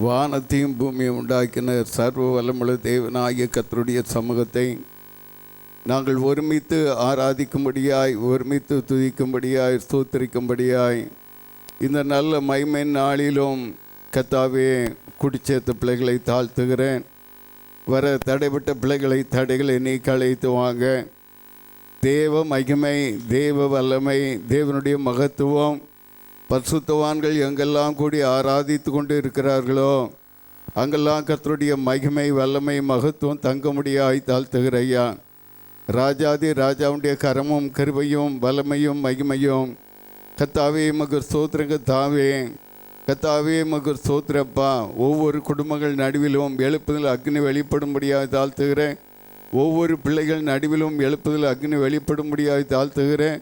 வானத்தையும் பூமியை உண்டாக்கின சர்வ வல்லமுள்ள தேவனாகிய கர்த்தருடைய சமூகத்தை நாங்கள் ஒருமித்து ஆராதிக்கும்படியாய், ஒருமித்து துதிக்கும்படியாய், ஸ்தோத்திரிக்கும்படியாய் இந்த நல்ல மகிமை நாளிலும் கர்த்தாவே குடிச்சேர்த்த பிள்ளைகளை தாழ்த்துகிறேன். வர தடைப்பட்ட பிள்ளைகளை தடைகளை நீக்க அழைத்து வாங்க. தேவ மகிமை, தேவ வல்லமை, தேவனுடைய மகத்துவம் பரிசுத்தவான்கள் எங்கெல்லாம் கூடி ஆராதித்து கொண்டு இருக்கிறார்களோ அங்கெல்லாம் கர்த்தருடைய மகிமை, வல்லமை, மகத்துவம் தங்க முடியாய் தாழ்த்துகிற ஐயா. ராஜாதி ராஜாவுடைய கரமும் கிருபையும் வல்லமையும் மகிமையும் கர்த்தாவே மகர் ஸ்தோத்திரங்க தாவே, கர்த்தாவே மகர் ஸ்தோத்திரப்பா. ஒவ்வொரு குடும்பங்கள் நடுவிலும் எழுப்புதல் அக்னி வெளிப்படும்படியாக தாழ்த்துகிறேன். ஒவ்வொரு பிள்ளைகள் நடுவிலும் எழுப்புதல் அக்னி வெளிப்படும்படியாக தாழ்த்துகிறேன்.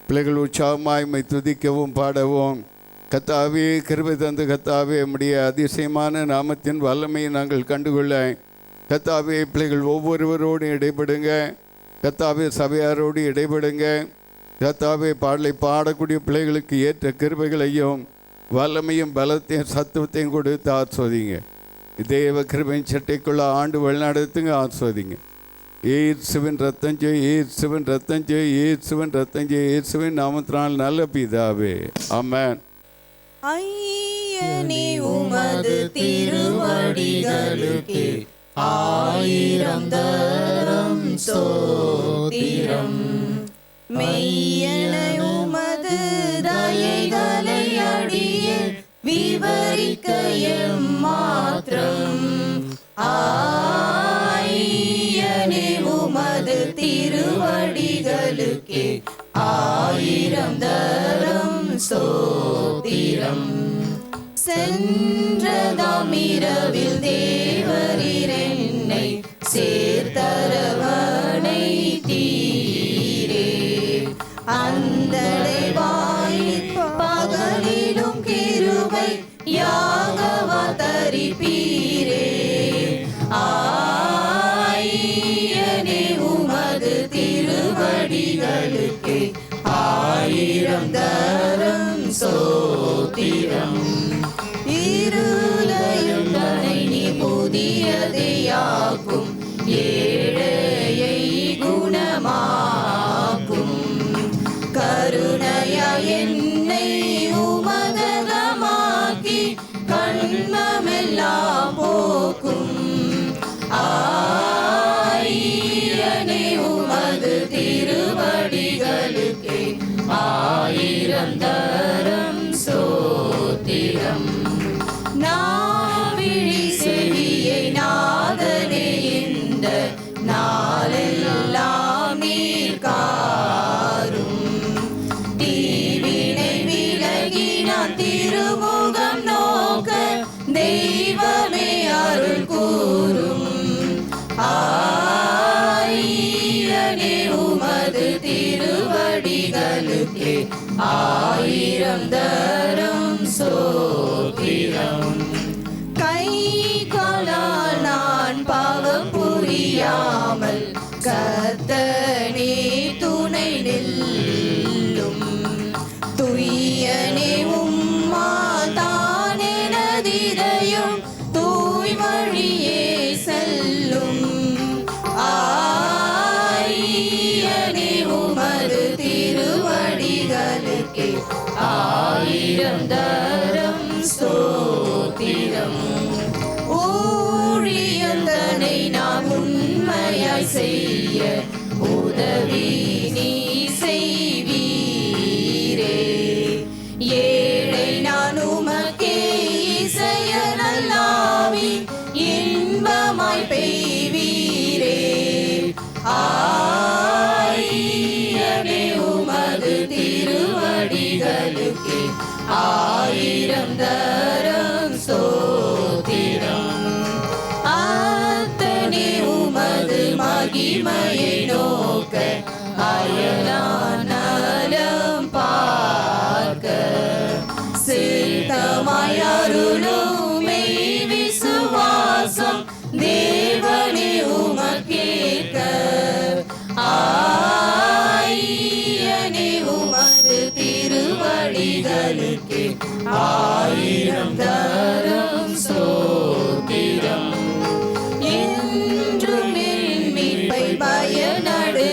பிள்ளைகள் உற்சாகமாய் மை துதிக்கவும் பாடவும் கர்த்தாவே கிருபை தந்து கர்த்தாவே உம்முடைய அதிசயமான நாமத்தின் வல்லமையை நாங்கள் கண்டுகொள்ள கர்த்தாவே பிள்ளைகள் ஒவ்வொருவரோடு இடைபடுங்க. கர்த்தாவே சபையாரோடு இடைபடுங்க. கர்த்தாவே பாடலை பாடக்கூடிய பிள்ளைகளுக்கு ஏற்ற கிருபைகளையும் வல்லமையும் பலத்தையும் சத்துவத்தையும் கொடுத்து ஆஸ்வதிங்க. தேவ கிருபையின் சட்டைக்குள்ள ஆண்டு வழிநடத்துங்க, ஆஸ்வதிங்க. இயேசுவின் ரத்தம் ஜெய், இயேசுவின் ரத்தம் ஜெய், இயேசுவின் ரத்தம் ஜெய், இயேசுவின் நாமத்தினால் நல்ல பிதாவே, ஆமென். ஐயனே உமது திருவடிகளுக்கு ஆயிரம் தரம் ஸ்தோத்திரம். மெய்யென உமது தயைகளை அடிய விவரிக்க எம்மாத்திரம். ஐயனே உமது திருவடிகளுக்கு ஆயிரம் தரம் ஸ்தோத்திரம். சென்றதாம் இரவில் தேவரீர் என்னை சேர்த்தரவணை தீரே. அந்தடை வாயில் பகலிலும் கிருபை யாகவா தரிப்பீரே. ஆயனே உமது திருவடிகளுக்கு ஆயிரம் தரம் ஸ்தோத்திரம். இருதயம் தனை நீ புதியதையாக்கும், ஏழையை குணமாக்கும். கருணையா என்னை உமதகமாக்கி கண்மமெல்லாம் போக்கும். ஆயனே உமது திருவடிகளுக்கு ஆயிரம் தரம் ஸ்தோத்திரம். நாவிழி செவியை நாதனே இந்த நாளெல்லாம் நீர் காரும். தீவினை விலகி நான் திருமுகம் நோக்க தெய்வமே அருள் கூறும். ஆயனே உமது திருவடிகளுக்கு ஆயிரம் தரம் ஸ்தோத்திரம். கை காலால் நான் பாவம் புரியாமல் கர்த்தனே துணை நில்லும். துய்யனே உம்மா தானெனதிதயம் தூய்மொழியே செல்லும். ஆயனே உமது திருவடிகளுக்கு ஆயிரம் தரம் ஸ்தோத்திரம். ஊழியந்தனை நான் உண்மையாய் செய்ய உதவி நீ செய்வீரே. ஏழை நான் உமக்கே இசைய நல்லாவி இன்பமாய் பெய்வீரே. ஆயனே உமது திருவடிகளுக்கு ஆயிரம் தரம் ஸ்தோத்திரம். அத்தனை உமது மகிமையை நோக்க அயலானலம் பார்க்க சித்தமாய் அருளும் மெய் விசுவாசம் தேவனே உமக்கேற்க. ஆயனே உமது திருவடிகளுக்கு ஆயிரம் தரம் ஸ்தோத்திரம்.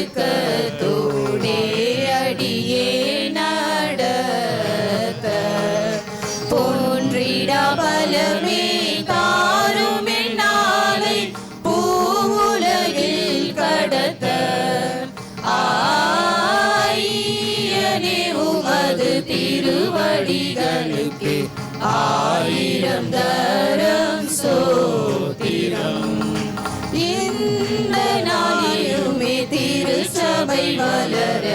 நடுக்கத்தோடே அடியே நடக்க போன்றிடா பலமே தாரும் என்னாலை பூவுலகில் கடத்த ஆயனே உமது திருவடிகளுக்கு ஆயிரம் தரம் சோத்திரம். இந்த நாளிலுமே திருச்சபை வளர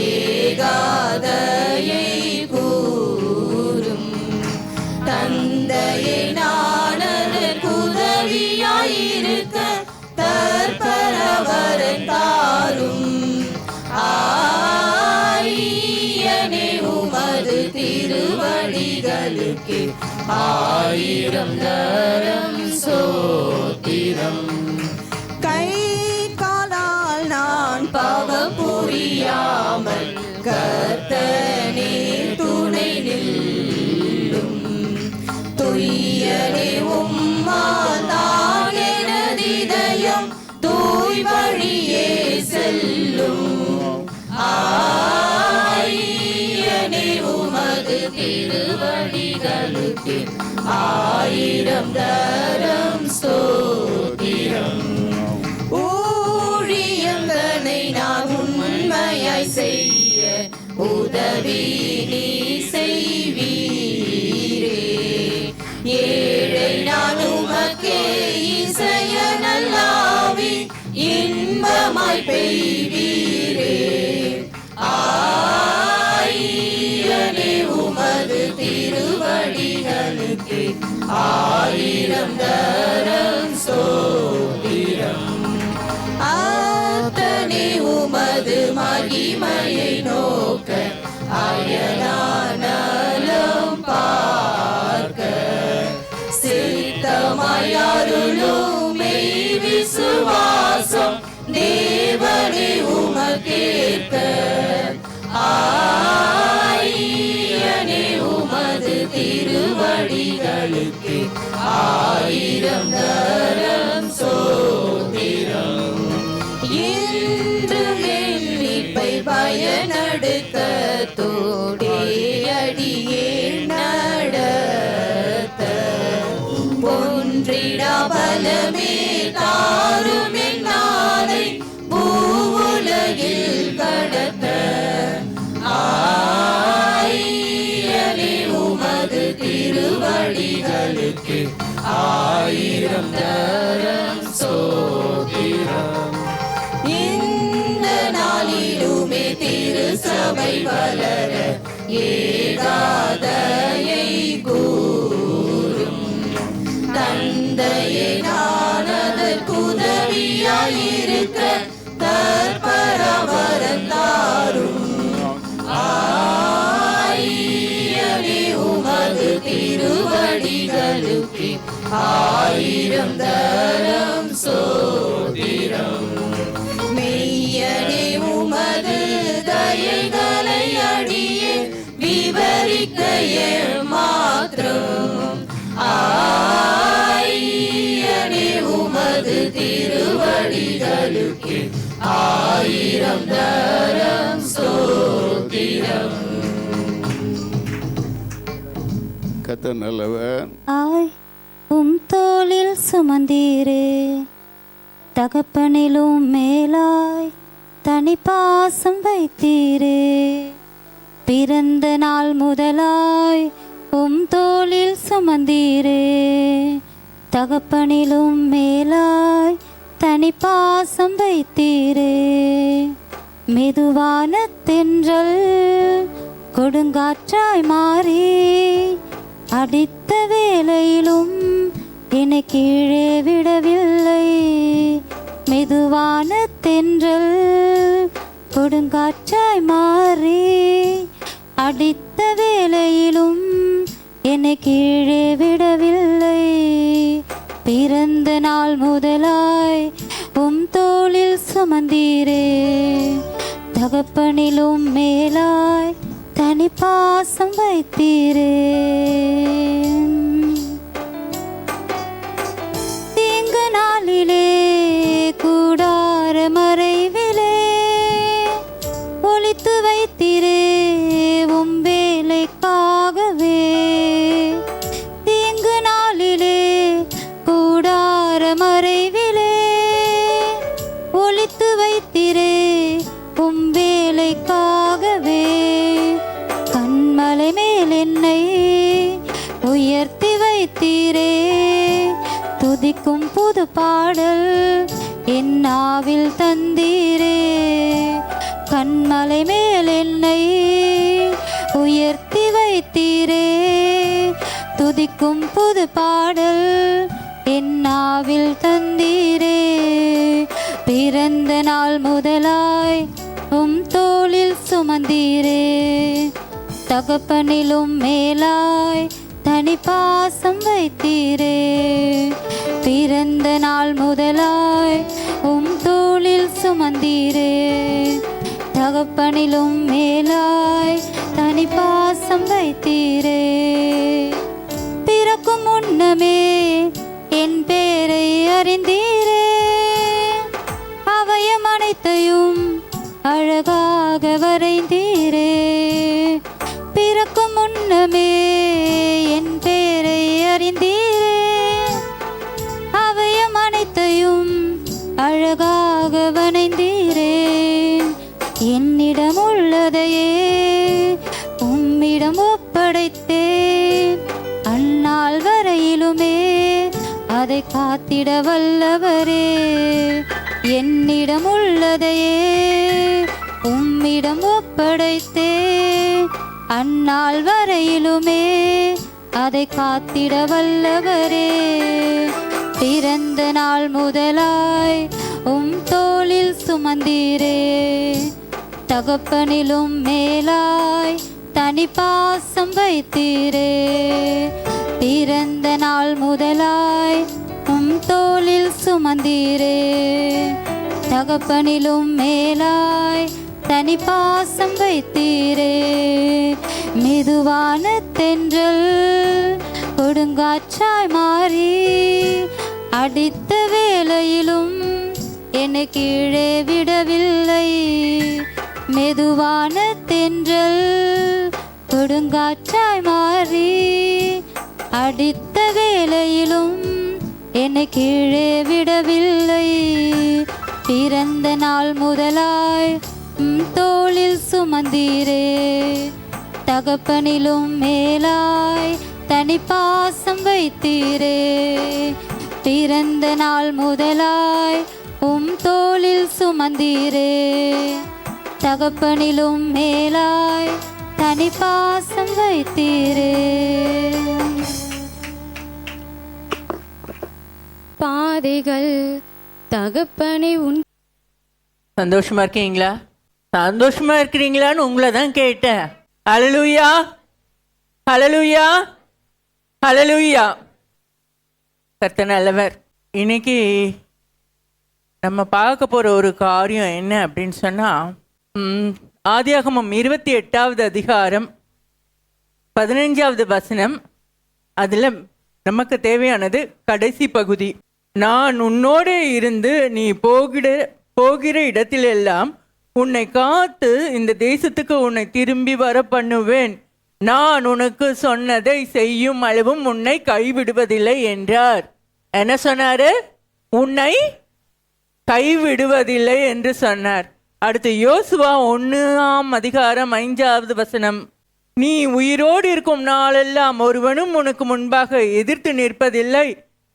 ஏகாதையை கூறும் தந்தையை நானதற்கு உதவியாயிருக்க தற்பரவரன் தாரும் ஆயனே உமது திருவடிகளுக்கு ஆயிரம் தரம் சோத்திரம். கை காலால் நான் பாவம் புரியாமல் கர்த்தனே துணை நில்லும் துய்யனே உம்மாதான் எனது இதயம் தூய் வழியே செல்லும் ஆயனே உமது திருவடிகளுக்கு ஆயிரம் தரம் ஸ்தோத்திரம். ஊழியங்களை நான் உண்மையாய் செய்ய உதவி நீ செய்வீரே. ஏழை நான் உமக்கே இசைய நல்லாவி இன்பமாய் பெய்வீரே. ஆயனே உமது திருவடிகளுக்கு ஆயிரம் தரம் சோத்திரம். அத்தனை உமது மகிமையை நோக்க அயலானலம் பார்க்க சித்தமாய் அருளும் மெய் விசுவாசம் தேவனே உமக்கேற்க ஆயனே உமது திருவடிகளுக்கு ஆயிரம் தரம் சோத்திரம். இன்று மீட்பை பயனடுக்கத்தோடே அடியே நடத்த ஒன்றிடா பலமே தாரும் என்னாலை பூவுலகில் கடத்த ஆயனே உமது திருவடிகளுக்கு ஆயிரம் தரம் சோத்திரம். இந்த நாளிலுமே திருச்சபை வளர ஏகாதையை கூறும் தந்தையை நானதற்கு உதவியாயிருக்க தற்பரவரன் தாரும் ஆயனே உமது திருவடிகளுக்கு ஆயிரம் தரம் சோத்திரம். மெய்யனே உமது தயைகளை அடியே விவரிக்க மாத்திரம் ஆயனே உமது திருவடிகளுக்கு ஆயிரம் தரம் சோத்திரம். கர்த்தர் நல்லவர். ஆய் உம் தோளில் சுமந்தீரே தகப்பனிலும் மேலாய் தனி பாசம் வைத்தீரே. பிறந்த நாள் முதலாய் உம் தோளில் சுமந்தீரே தகப்பனிலும் மேலாய் தனி பாசம் வைத்தீரே. மெதுவான தென்றல் கொடுங்காற்றாய் மாறி அடித்த வேளையிலும் என்னை கீழே விடவில்லை. மெதுவான தென்றல் கொடுங்காற்றாய் மாறி அடித்த வேளையிலும் என்னை கீழே விடவில்லை. பிறந்த நாள் முதலாய் உம் தோளில் சுமந்தீரே தகப்பனிலும் மேலாய் தனி பாசம் வைத்தீரே. தீங்கு நாளிலே கூடார மறைவிலே ஒளித்து வைத்திரே உம் வேலைக்காகவே. கண்மலை மேல் என்னை உயர்த்தி வைத்தீரே, துதிக்கும் புது பாடல் என் நாவில் தந்தீரே. கண்மலை மேல் என்னை உயர்த்தி வைத்தீரே, துதிக்கும் புது பாடல் என் நாவில் தந்தீரே. பிறந்த நாள் முதலாய் உம் தோளில் சுமந்தீரே, தகப்பனிலும் மேலாய் தனி பாசம் வைத்தீரே. பிறந்த நாள் முதலாய் உம் தோளில் சுமந்தீரே, தகப்பனிலும் மேலாய் தனி பாசம் வைத்தீரே. பிறக்கும் முன்னமே என் பேரை அறிந்தீரே, அவயம் அனைத்தையும் அழகாக வரைந்தீரே. பிறக்கும் முன்னமே என் பேரை அறிந்தீரே, அவயம் அனைத்தையும் அழகாக வரைந்தீரே. என்னிடம் உள்ளதையே உம்மிடம் ஒப்படைத்தேன், அந்நாள் வரையிலுமே அதை காத்திட வல்லவரே. என்னிடம் உள்ளதையே உம்மிடம் ஒப்படைத்தேன், அந்நாள் வரையிலுமே அதை காத்திட வல்லவரே. பிறந்த நாள் முதலாய் உம் தோளில் சுமந்தீரே, தகப்பனிலும் மேலாய் தனி பாசம் வைத்தீரே. பிறந்த நாள் முதலாய் உம் தோளில் சுமந்தீரே, தகப்பனிலும் மேலாய் தனி பாசம் வைத்தீரே. மெதுவான தென்றல் கொடுங்காற்றாய் மாறி அடித்த வேளையிலும் என்னை கீழே விடவில்லை. மெதுவான தென்றல் கொடுங்காற்றாய் மாறி அடித்த வேளையிலும் என்னை கீழே விடவில்லை. பிறந்த நாள் முதலாய் தோளில் சுமந்தீரே, தகப்பனிலும் மேலாய் தனி பாசம் வைத்தீரே. பிறந்த நாள் முதலாய் உம் தோளில் சுமந்தீரே, தகப்பனிலும் மேலாய் தனி பாசம் வைத்தீரே. பாதைகள் தகப்பனை உன் சந்தோஷமா இருக்கீங்களா? சந்தோஷமா இருக்கிறீங்களான்னு உங்களை தான் கேட்டேன். ஹல்லேலூயா, ஹல்லேலூயா, ஹல்லேலூயா. கர்த்தர் நல்லவர். இன்னைக்கு நம்ம பார்க்க போற ஒரு காரியம் என்ன அப்படின்னு சொன்னா, ஆதியாகமம் 28வது அதிகாரம் 15வது வசனம். அதுல நமக்கு தேவையானது கடைசி பகுதி. நான் உன்னோடு இருந்து நீ போகிற இடத்திலெல்லாம் உன்னை காத்து இந்த தேசத்துக்கு உன்னை திரும்பி வர பண்ணுவேன். நான் உனக்கு சொன்னதை செய்யும் அளவும் உன்னை கைவிடுவதில்லை என்றார். என்ன சொன்னாரு? உன்னை கைவிடுவதில்லை என்று சொன்னார். அடுத்து யோசுவா 1ஆம் அதிகாரம் 5வது வசனம். நீ உயிரோடு இருக்கும் நாளெல்லாம் ஒருவனும் உனக்கு முன்பாக எதிர்த்து நிற்பதில்லை.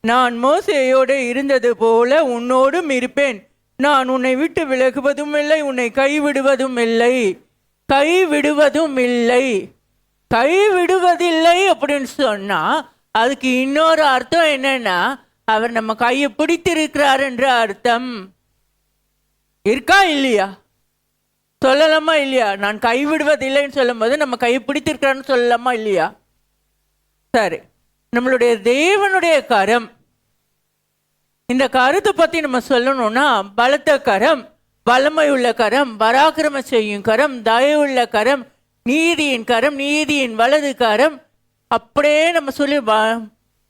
நான் மோசேயோடு இருந்தது போல உன்னோடும் இருப்பேன். நான் உன்னை விட்டு விலகுவதும் இல்லை, உன்னை கைவிடுவதும் இல்லை. கைவிடுவதும் இல்லை, கைவிடுவதில்லை அப்படின்னு சொன்னா அதுக்கு இன்னொரு அர்த்தம் என்னன்னா, அவர் நம்ம கையை பிடித்திருக்கிறார் என்ற அர்த்தம். இருக்கா இல்லையா? சொல்லலாமா இல்லையா? நான் கைவிடுவதில்லைன்னு சொல்லும் போது நம்ம கையை பிடித்திருக்கிறான்னு சொல்லலாமா இல்லையா? சரி, நம்மளுடைய தேவனுடைய கரம். இந்த கருத்தை பத்தி நம்ம சொல்லணும்னா, பலத்த கரம், வல்லமையுள்ள கரம், பராக்கிரம செய்யும் கரம், தயவுள்ள கரம், நீதியின் கரம், நீதியின் வலது கரம், அப்படியே நம்ம சொல்லி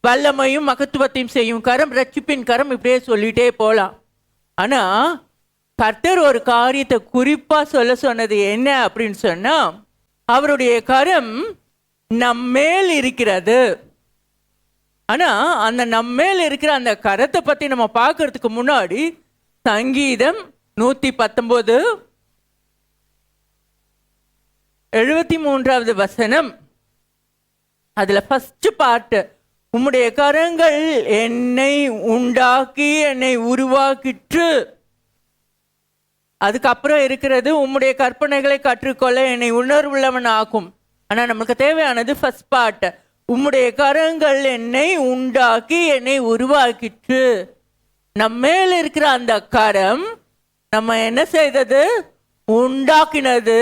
வல்லமையும் மகத்துவத்தையும் செய்யும் கரம், ரட்சிப்பின் கரம், இப்படியே சொல்லிட்டே போகலாம். ஆனா கர்த்தர் ஒரு காரியத்தை குறிப்பா சொல்ல சொன்னது என்ன அப்படின்னு சொன்னா, அவருடைய கரம் நம்மேல் இருக்கிறது. ஆனா அந்த நம்மேல் இருக்கிற அந்த கரத்தை பத்தி நம்ம பார்க்கறதுக்கு முன்னாடி சங்கீதம் 119 73வது வசனம். அதுல ஃபர்ஸ்ட் பார்ட், உம்முடைய கரங்கள் என்னை உண்டாக்கி என்னை உருவாக்கிற்று. அதுக்கப்புறம் இருக்கிறது, உம்முடைய கற்பனைகளை கற்றுக்கொள்ள என்னை உணர்வுள்ளவன் ஆக்கும். ஆனா நமக்கு தேவையானது ஃபர்ஸ்ட் பார்ட், உம்முடைய கரங்கள் என்னை உண்டாக்கி என்னை உருவாக்கிற்று. நம்ம மேல இருக்கிற அந்த கரம் நம்ம என்ன செய்தது? உண்டாக்கினது,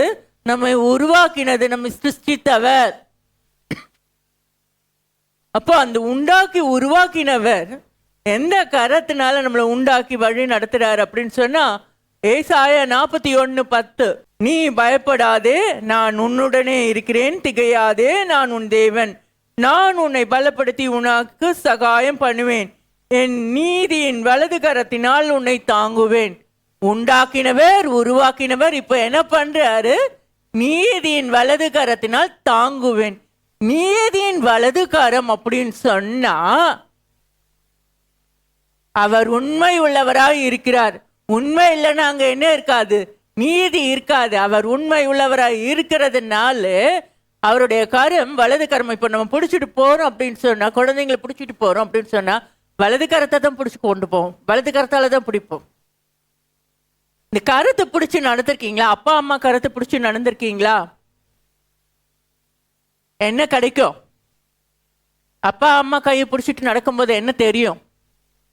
நம்மை உருவாக்கினது, நம்மை சிருஷ்டித்தவர். அப்போ அந்த உண்டாக்கி உருவாக்கினவர் எந்த கரத்தினால நம்மளை உண்டாக்கி வழி நடத்துறாரு அப்படின்னு சொன்னா, ஏசாயா 41:10, நீ பயப்படாதே, நான் உன்னுடனே இருக்கிறேன், திகையாதே, நான் உன் தேவன், நான் உன்னை பலப்படுத்தி உனக்கு சகாயம் பண்ணுவேன், என் நீதியின் வலது கரத்தினால் உன்னை தாங்குவேன். உண்டாக்கினவர் உருவாக்கினவர் இப்ப என்ன பண்றாரு? நீதியின் வலது கரத்தினால் தாங்குவேன். நீதியின் வலது கரம் அப்படின்னு சொன்னா அவர் உண்மை உள்ளவராய் இருக்கிறார். உண்மை இல்லைன்னா அங்க என்ன இருக்காது? நீதி இருக்காது. அவர் உண்மை உள்ளவராய் இருக்கிறதுனால அவருடைய கரம் வலது கரம். இப்ப நம்ம பிடிச்சிட்டு போறோம் அப்படின்னு சொன்னா, குழந்தைங்களை பிடிச்சிட்டு போறோம் அப்படின்னு சொன்னா வலது கரத்தை தான் பிடிச்சி கொண்டு போவோம், வலது கரத்தால தான் பிடிப்போம். இந்த கரத்தை பிடிச்சி நடந்திருக்கீங்களா? அப்பா அம்மா கரத்தை பிடிச்சி நடந்திருக்கீங்களா? என்ன கிடைக்கும்? அப்பா அம்மா கையை பிடிச்சிட்டு நடக்கும்போது என்ன தெரியும்?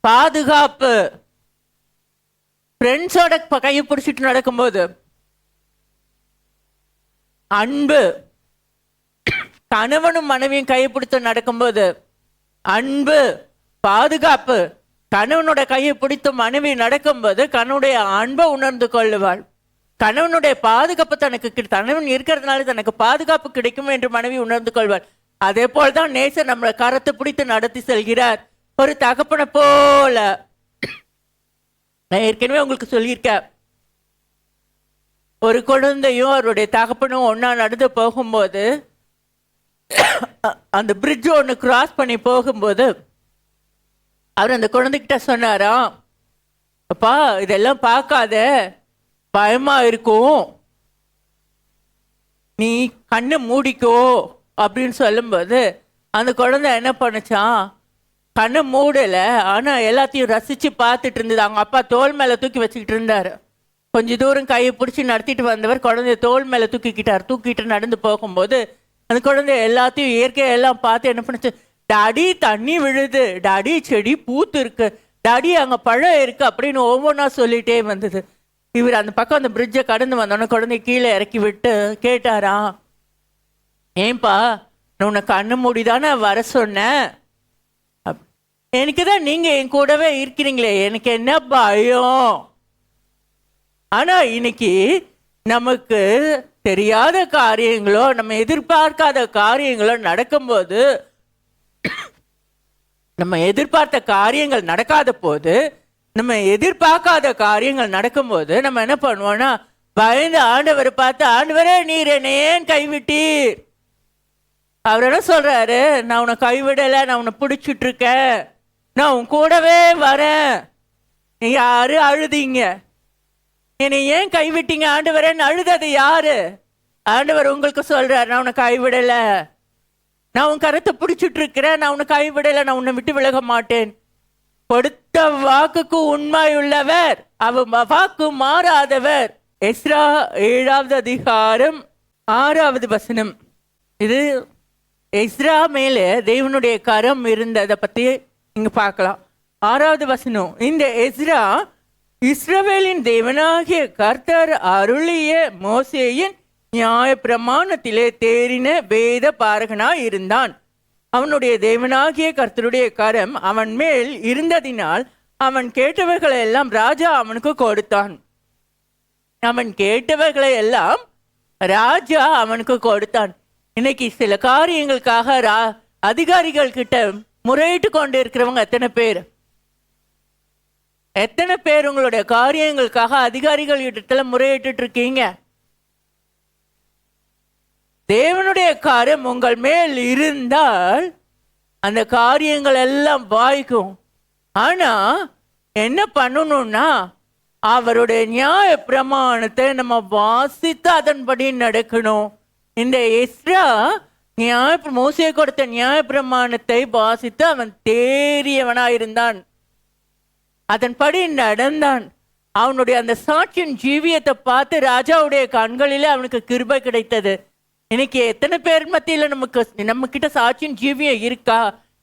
பாதுகாப்பு. ஃப்ரெண்ட்ஸோட கையை பிடிச்சிட்டு நடக்கும்போது அன்பு. கணவனும் மனைவியும் கையை பிடித்து நடக்கும்போது அன்பு, பாதுகாப்பு. கணவனோட கையை பிடித்து மனைவி நடக்கும்போது கணவனுடைய அன்பை உணர்ந்து கொள்ளுவாள். கணவனுடைய பாதுகாப்பு தனக்கு, கணவன் இருக்கிறதுனால தனக்கு பாதுகாப்பு கிடைக்கும் என்று மனைவி உணர்ந்து கொள்வாள். அதே போல்தான் நேசர் நம்மளை கரத்தை பிடித்து நடத்தி செல்கிறார், ஒரு தகப்பனை போல. நான் ஏற்கனவே உங்களுக்கு சொல்லியிருக்கேன், ஒரு குழந்தையும் அவருடைய தகப்பனும் ஒன்னா நடந்து போகும்போது, அந்த பிரிட்ஜ் ஒன்று கிராஸ் பண்ணி போகும்போது அவர் அந்த குழந்தைகிட்ட சொன்னாராம், அப்பா இதெல்லாம் பார்க்காத, பயமா இருக்கும், நீ கண்ணை மூடிக்கோ அப்படின்னு சொல்லும்போது அந்த குழந்தை என்ன பண்ணுச்சான்? கண்ணை மூடலை, ஆனால் எல்லாத்தையும் ரசித்து பார்த்துட்டு இருந்தது. அவங்க அப்பா தோல் மேலே தூக்கி வச்சுக்கிட்டு இருந்தார். கொஞ்சம் தூரம் கையை பிடிச்சி நடத்திட்டு வந்தவர் குழந்தைய தோல் மேலே தூக்கிட்டு நடந்து போகும்போது அந்த குழந்தை எல்லாத்தையும் இயற்கையெல்லாம் பார்த்து என்ன பண்ணுச்சு? டாடி தண்ணி விழுது, டாடி செடி பூத்து இருக்கு, டாடி அங்கே பழம் இருக்கு அப்படின்னு ஒவ்வொன்றா சொல்லிட்டே வந்தது. இவர் அந்த பக்கம் அந்த பிரிட்ஜை கடந்து வந்தோன்னே குழந்தைய கீழே இறக்கி விட்டு கேட்டாராம், ஏன்பா நான் உன்னை கண்ணு மூடிதானே வர சொன்னேன், எனக்கு தான் நீங்க என் கூடவே இருக்கிறீங்களே, எனக்கு என்ன பயம். ஆனா இன்னைக்கு நமக்கு தெரியாத காரியங்களோ நம்ம எதிர்பார்க்காத காரியங்களோ நடக்கும்போது, நம்ம எதிர்பார்த்த காரியங்கள் நடக்காத போது, நம்ம எதிர்பார்க்காத காரியங்கள் நடக்கும்போது நம்ம என்ன பண்ணுவோம்னா பயந்து ஆண்டவரை பார்த்து, ஆண்டவரே நீர் என்னை ஏன் கைவிட்டீர்? அவர் என்ன சொல்றாரு? நான் உன்னை கைவிடலை, நான் உன்னை பிடிச்சிட்டு இருக்கேன், நான் உன் கூடவே வரேன். நீ யாரு அழுதீங்க? என்னை ஏன் கைவிட்டீங்க ஆண்டவரேன்னு அழுதது யாரு? ஆண்டவர் உங்களுக்கு சொல்றாரு, நான் உன்னை கைவிடலை, நான் உன் கரத்தை பிடிச்சிட்டு இருக்கிறேன், நான் உன்னை கைவிடலை, நான் உன்னை விட்டு விலக மாட்டேன். கொடுத்த வாக்குக்கு உண்மையுள்ளவர், அவர் வாக்கு மாறாதவர். எஸ்ரா 7வது அதிகாரம் 6வது வசனம். இது எஸ்ரா மேலே தேவனுடைய கரம் இருந்ததை பற்றி இங்கே பார்க்கலாம். 6வது வசனம். இந்த எஸ்ரா இஸ்ரவேலின் தேவனாகிய கர்த்தர் அருளிய மோசேயின் நியாய பிரமாணத்திலே தேறின வேத பாரகனாய் இருந்தான். அவனுடைய தேவனாகிய கர்த்தருடைய கரம் அவன் மேல் இருந்ததினால் அவன் கேட்டவைகளை எல்லாம் ராஜா அவனுக்கு கொடுத்தான். அவன் கேட்டவைகளை எல்லாம் ராஜா அவனுக்கு கொடுத்தான். இன்னைக்கு சில காரியங்களுக்காக அதிகாரிகள் கிட்ட முறையிட்டு கொண்டு இருக்கிறவங்க எத்தனை பேர்? எத்தனை பேர் உங்களுடைய காரியங்களுக்காக அதிகாரிகள் கிட்ட முறையிட்டு இருக்கீங்க? தேவனுடைய காரியம் உங்கள் மேல் இருந்தால் அந்த காரியங்கள் எல்லாம் வாய்க்கும். ஆனா என்ன பண்ணணும்னா அவருடைய நியாய பிரமாணத்தை நம்ம வாசித்து அதன்படி நடக்கணும். இந்த எஸ்ரா மோசே கொடுத்த நியாய பிரமாணத்தை வாசித்து அவன் தேறியவனாயிருந்தான், அதன்படி நடந்தான். அவனுடைய அந்த சாட்சியின் ஜீவியத்தை பார்த்து ராஜாவுடைய கண்களிலே அவனுக்கு கிருபை கிடைத்தது. இன்னைக்கு எத்தனை பேர் மத்தியில் நம்ம கிட்ட சாட்சியின் ஜீவியம் இருக்கா?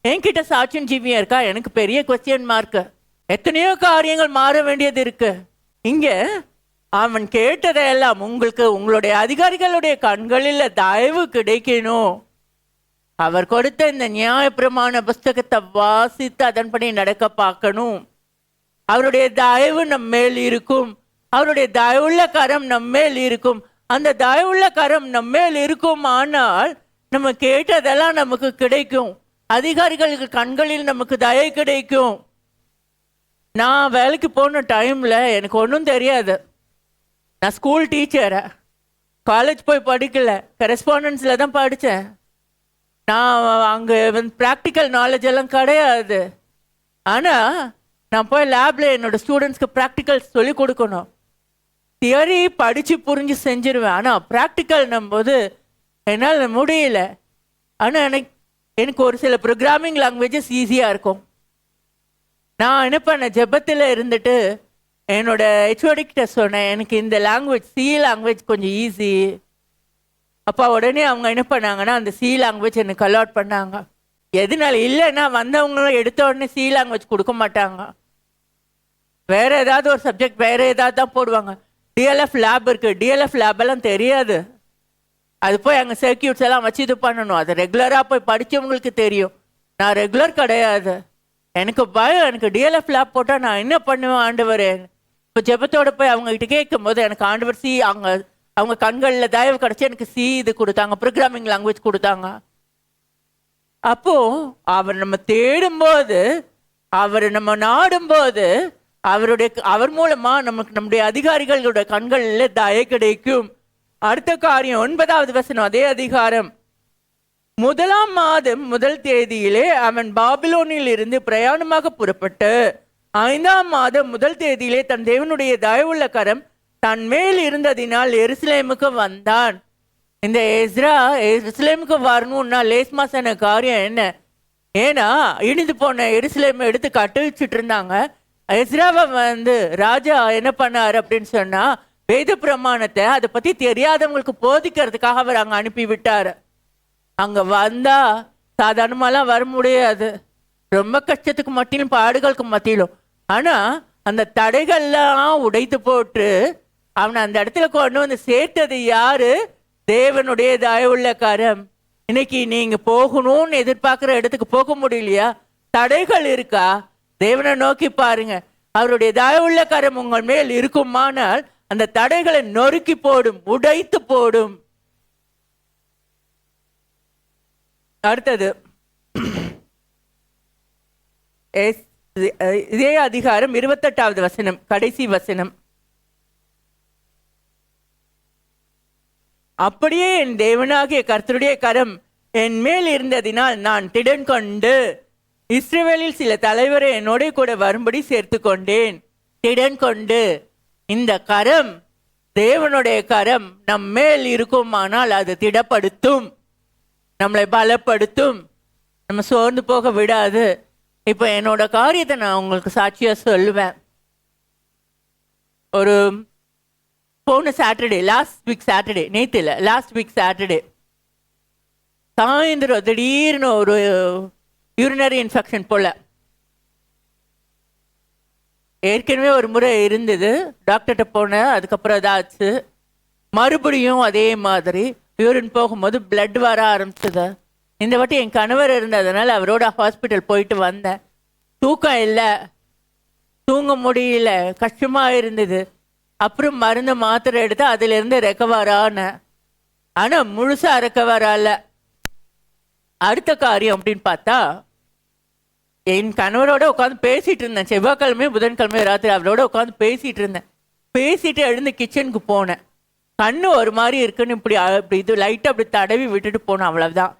என்கிட்ட சாட்சியின் ஜீவியம் இருக்கா? எனக்கு பெரிய கொஸ்டின் மார்க்கு. எத்தனையோ காரியங்கள் மாற வேண்டியது இருக்கு. இங்க அவன் கேட்டதையெல்லாம் உங்களுடைய அதிகாரிகளுடைய கண்களில் தயவு கிடைக்கணும். அவர் கொடுத்த இந்த நியாய பிரமாண புஸ்தகத்தை வாசித்து அதன்படி நடக்க பார்க்கணும். அவருடைய தயவு நம்ம மேல் இருக்கும். அவருடைய தயவுள்ள கரம் நம்ம மேல் இருக்கும். அந்த தயவுள்ள கரம் நம்ம மேல் இருக்கும். ஆனால் நம்ம கேட்டதெல்லாம் நமக்கு கிடைக்கும். அதிகாரிகளுக்கு கண்களில் நமக்கு தயை கிடைக்கும். நான் வேலைக்கு போன டைமில் எனக்கு ஒன்றும் தெரியாது. நான் ஸ்கூல் டீச்சரை, காலேஜ் போய் படிக்கல, கரெஸ்பாண்டன்ஸில் தான் படித்தேன். நான் அங்கே ப்ராக்டிக்கல் நாலேஜ் எல்லாம் கிடையாது. ஆனால் நான் போய் லேபில் என்னோடய ஸ்டூடெண்ட்ஸ்க்கு ப்ராக்டிக்கல் சொல்லிக் கொடுக்கணும். தியரி படித்து புரிஞ்சு செஞ்சிருவேன். ஆனால் ப்ராக்டிக்கல் நம்போது என்னால் முடியல. ஆனால் எனக்கு ஒரு சில ப்ரோக்ராமிங் லாங்குவேஜஸ் ஈஸியாக இருக்கும். நான் என்ன பண்ணேன், ஜெபத்தில் இருந்துட்டு என்னோட ஹெச்ஓடி கிட்ட சொன்னேன், எனக்கு இந்த லாங்குவேஜ் சி லாங்குவேஜ் கொஞ்சம் ஈஸி. அப்போ உடனே அவங்க என்ன பண்ணாங்கன்னா அந்த சி லாங்குவேஜ் எனக்கு அலாட் பண்ணாங்க. எதனால இல்லைன்னா வந்தவங்களும் எடுத்த உடனே சி லாங்குவேஜ் கொடுக்க மாட்டாங்க. வேற ஏதாவது ஒரு சப்ஜெக்ட் வேற ஏதாவது தான் போடுவாங்க. டிஎல்எஃப் லேப் இருக்கு, டிஎல்எஃப் லேப் எல்லாம் தெரியாது. அது போய் அங்கே சர்க்கியூட்ஸ் எல்லாம் வச்சு இது பண்ணணும். அது ரெகுலராக போய் படித்தவங்களுக்கு தெரியும். நான் ரெகுலர் கிடையாது. எனக்கு பயம். எனக்கு டிஎல்எஃப் லேப் போட்டால் நான் என்ன பண்ணுவேன் ஆண்டவர்? இப்போ ஜெபத்தோடு போய் அவங்ககிட்ட கேட்கும் போது எனக்கு ஆண்டவர் சி அவங்க கண்களில் தயவு கிடச்சி எனக்கு சி இது கொடுத்தாங்க, ப்ரோக்ராமிங் லாங்குவேஜ் கொடுத்தாங்க. அப்போ அவர் நம்ம தேடும்போது, அவர் நம்ம நாடும்போது, அவர் மூலமா நம்முடைய அதிகாரிகளுடைய கண்களில் தயை கிடைக்கும். அடுத்த காரியம் 9வது வசனம், அதே அதிகாரம். 1ஆம் மாதம் 1 தேதியிலே அவன் பாபிலோனில் இருந்து பிரயாணமாக புறப்பட்டு 5ஆம் மாதம் 1 தேதியிலே தன் தேவனுடைய தயவுள்ள கரம் தன் மேல் இருந்ததினால் எருசலேமுக்கு வந்தான். இந்த எஸ்ரா எருசலேமுக்கு வரணும்னா லேஸ்மாசான காரியம் என்ன? ஏன்னா இடிந்து போன எருசலேமை எடுத்து கட்டுச்சிட்டு இருந்தாங்க. எஸ்ராவை ராஜா என்ன பண்ணார் அப்படின்னு சொன்னா, வேத பிரமாணத்தை அதை பத்தி தெரியாதவங்களுக்கு போதிக்கிறதுக்காக அவர் அங்க அனுப்பி விட்டார். அங்க வந்தா சாதாரணமாலாம் வர முடியாது, ரொம்ப கஷ்டத்துக்கு மத்தியிலும் பாடுகளுக்கு மத்தியிலும். ஆனா அந்த தடைகள்லாம் உடைத்து போட்டு அவனை அந்த இடத்துல கொண்டு வந்து சேர்த்தது யாரு? தேவனுடைய தயவுள்ள கரம். இன்னைக்கு நீங்க போகணும்னு எதிர்பார்க்கிற இடத்துக்கு போக முடியலையா? தடைகள் இருக்கா? தேவனை நோக்கி பாருங்க. அவருடைய தயவுள்ள கரம் உங்கள் மேல் இருக்குமானால் அந்த தடைகளை நொறுக்கி போடும், உடைத்து போடும். அடுத்தது இதே அதிகாரம் 28வது வசனம், கடைசி வசனம். அப்படியே என் தேவனாகிய கர்த்தருடைய கரம் என் மேல் இருந்ததினால் நான் திடன் கொண்டு இஸ்ரவேலில் சில தலைவரை என்னோட கூட வரும்படி சேர்த்து கொண்டேன். திடன் கொண்டு. இந்த கரம், தேவனுடைய கரம் நம் மேல் இருக்குமானால் அது திடப்படுத்தும், நம்மளை பலப்படுத்தும், நம்ம சோர்ந்து போக விடாது. இப்போ என்னோட காரியத்தை நான் உங்களுக்கு சாட்சியாக சொல்லுவேன். ஒரு போன சாட்டர்டே, லாஸ்ட் வீக் சாட்டர்டே, நேற்று இல்லை, லாஸ்ட் வீக் சாட்டர்டே சாயந்தரம் திடீர்னு ஒரு யூரினரி இன்ஃபெக்ஷன் போல. ஏற்கனவே ஒரு முறை இருந்தது, டாக்டர்கிட்ட போனேன், அதுக்கப்புறம் ஏதாச்சு மறுபடியும் அதே மாதிரி யூரின் போகும்போது பிளட் வர ஆரம்பிச்சது. இந்த வாட்டி என் கணவர் இருந்ததுனால அவரோட ஹாஸ்பிட்டல் போயிட்டு வந்தேன். தூக்கம் இல்லை, தூங்க முடியல, கஷ்டமாக இருந்தது. அப்புறம் மருந்து மாத்திரை எடுத்து அதிலிருந்து ரெக்கவர் ஆனேன். ஆனால் முழுசாக ரெக்கவர் ஆகல. அடுத்த காரியம் அப்படின்னு பார்த்தா, என் கணவரோட உட்காந்து பேசிகிட்டு இருந்தேன். செவ்வாய்க்கிழமை புதன்கிழமை ராத்திரி அவரோட உட்காந்து பேசிகிட்டு இருந்தேன். பேசிட்டு எழுந்து கிச்சனுக்கு போனேன். கண்ணு ஒரு மாதிரி இருக்குன்னு இப்படி இது லைட்டாக அப்படி தடவி விட்டுட்டு போனேன், அவ்வளவுதான்.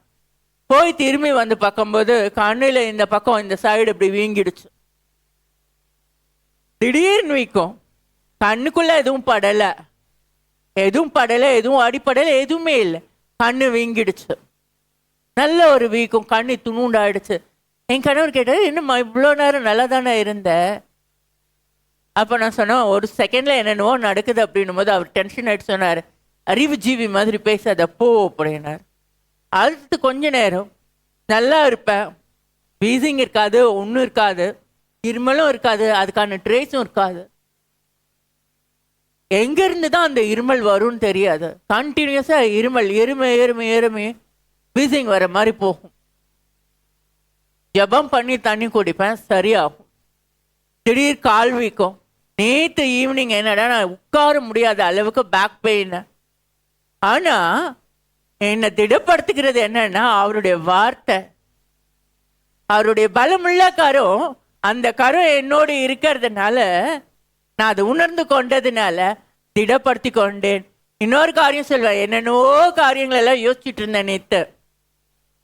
போய் திரும்பி வந்து பார்க்கும்போது கண்ணில் இந்த பக்கம் இந்த சைடு இப்படி வீங்கிடுச்சு. திடீர்னு வீக்கம். கண்ணுக்குள்ள எதுவும் படலை, எதுவும் அடிப்படலை, எதுவுமே இல்லை. கண்ணு வீங்கிடுச்சு, நல்ல ஒரு வீக்கம், கண்ணு துணுண்டாயிடுச்சு. என் கணவர் கேட்டார், என்னம்மா இவ்வளோ நேரம் நல்லா தானே இருந்த? அப்போ நான் சொன்னேன், ஒரு செகண்டில் என்னென்னவோ நடக்குது அப்படின்னும் போது அவர் டென்ஷன் ஆகிட்டு சொன்னார், அறிவு ஜீவி மாதிரி பேசாத போ அப்படின்னார். அடுத்து கொஞ்ச நேரம் நல்லா இருப்பேன், வீசிங் இருக்காது, ஒன்றும் இருக்காது, இருமலும் இருக்காது, அதுக்கான ட்ரேஸும் இருக்காது. எங்கேருந்து தான் அந்த இருமல் வரும்னு தெரியாது, கண்டினியூஸாக இருமல் எருமை வீசிங் வர மாதிரி போகும். ஜபம் பண்ணி தண்ணி குடிப்பேன், சரியாகும். திடீர் கால் வீக்கம். நேற்று ஈவினிங் என்னடா நான் உட்கார முடியாத அளவுக்கு பேக் பெயின். ஆனால் என்னை திடப்படுத்துகிறது என்னன்னா அவருடைய வார்த்தை, அவருடைய பலமுள்ள கரம். அந்த கரம் என்னோடு இருக்கிறதுனால நான் அதை உணர்ந்து கொண்டதுனால திடப்படுத்தி கொண்டேன். இன்னொரு காரியம் சொல்வேன், என்னென்னவோ காரியங்கள் எல்லாம் யோசிச்சுட்டு இருந்தேன் நேற்று.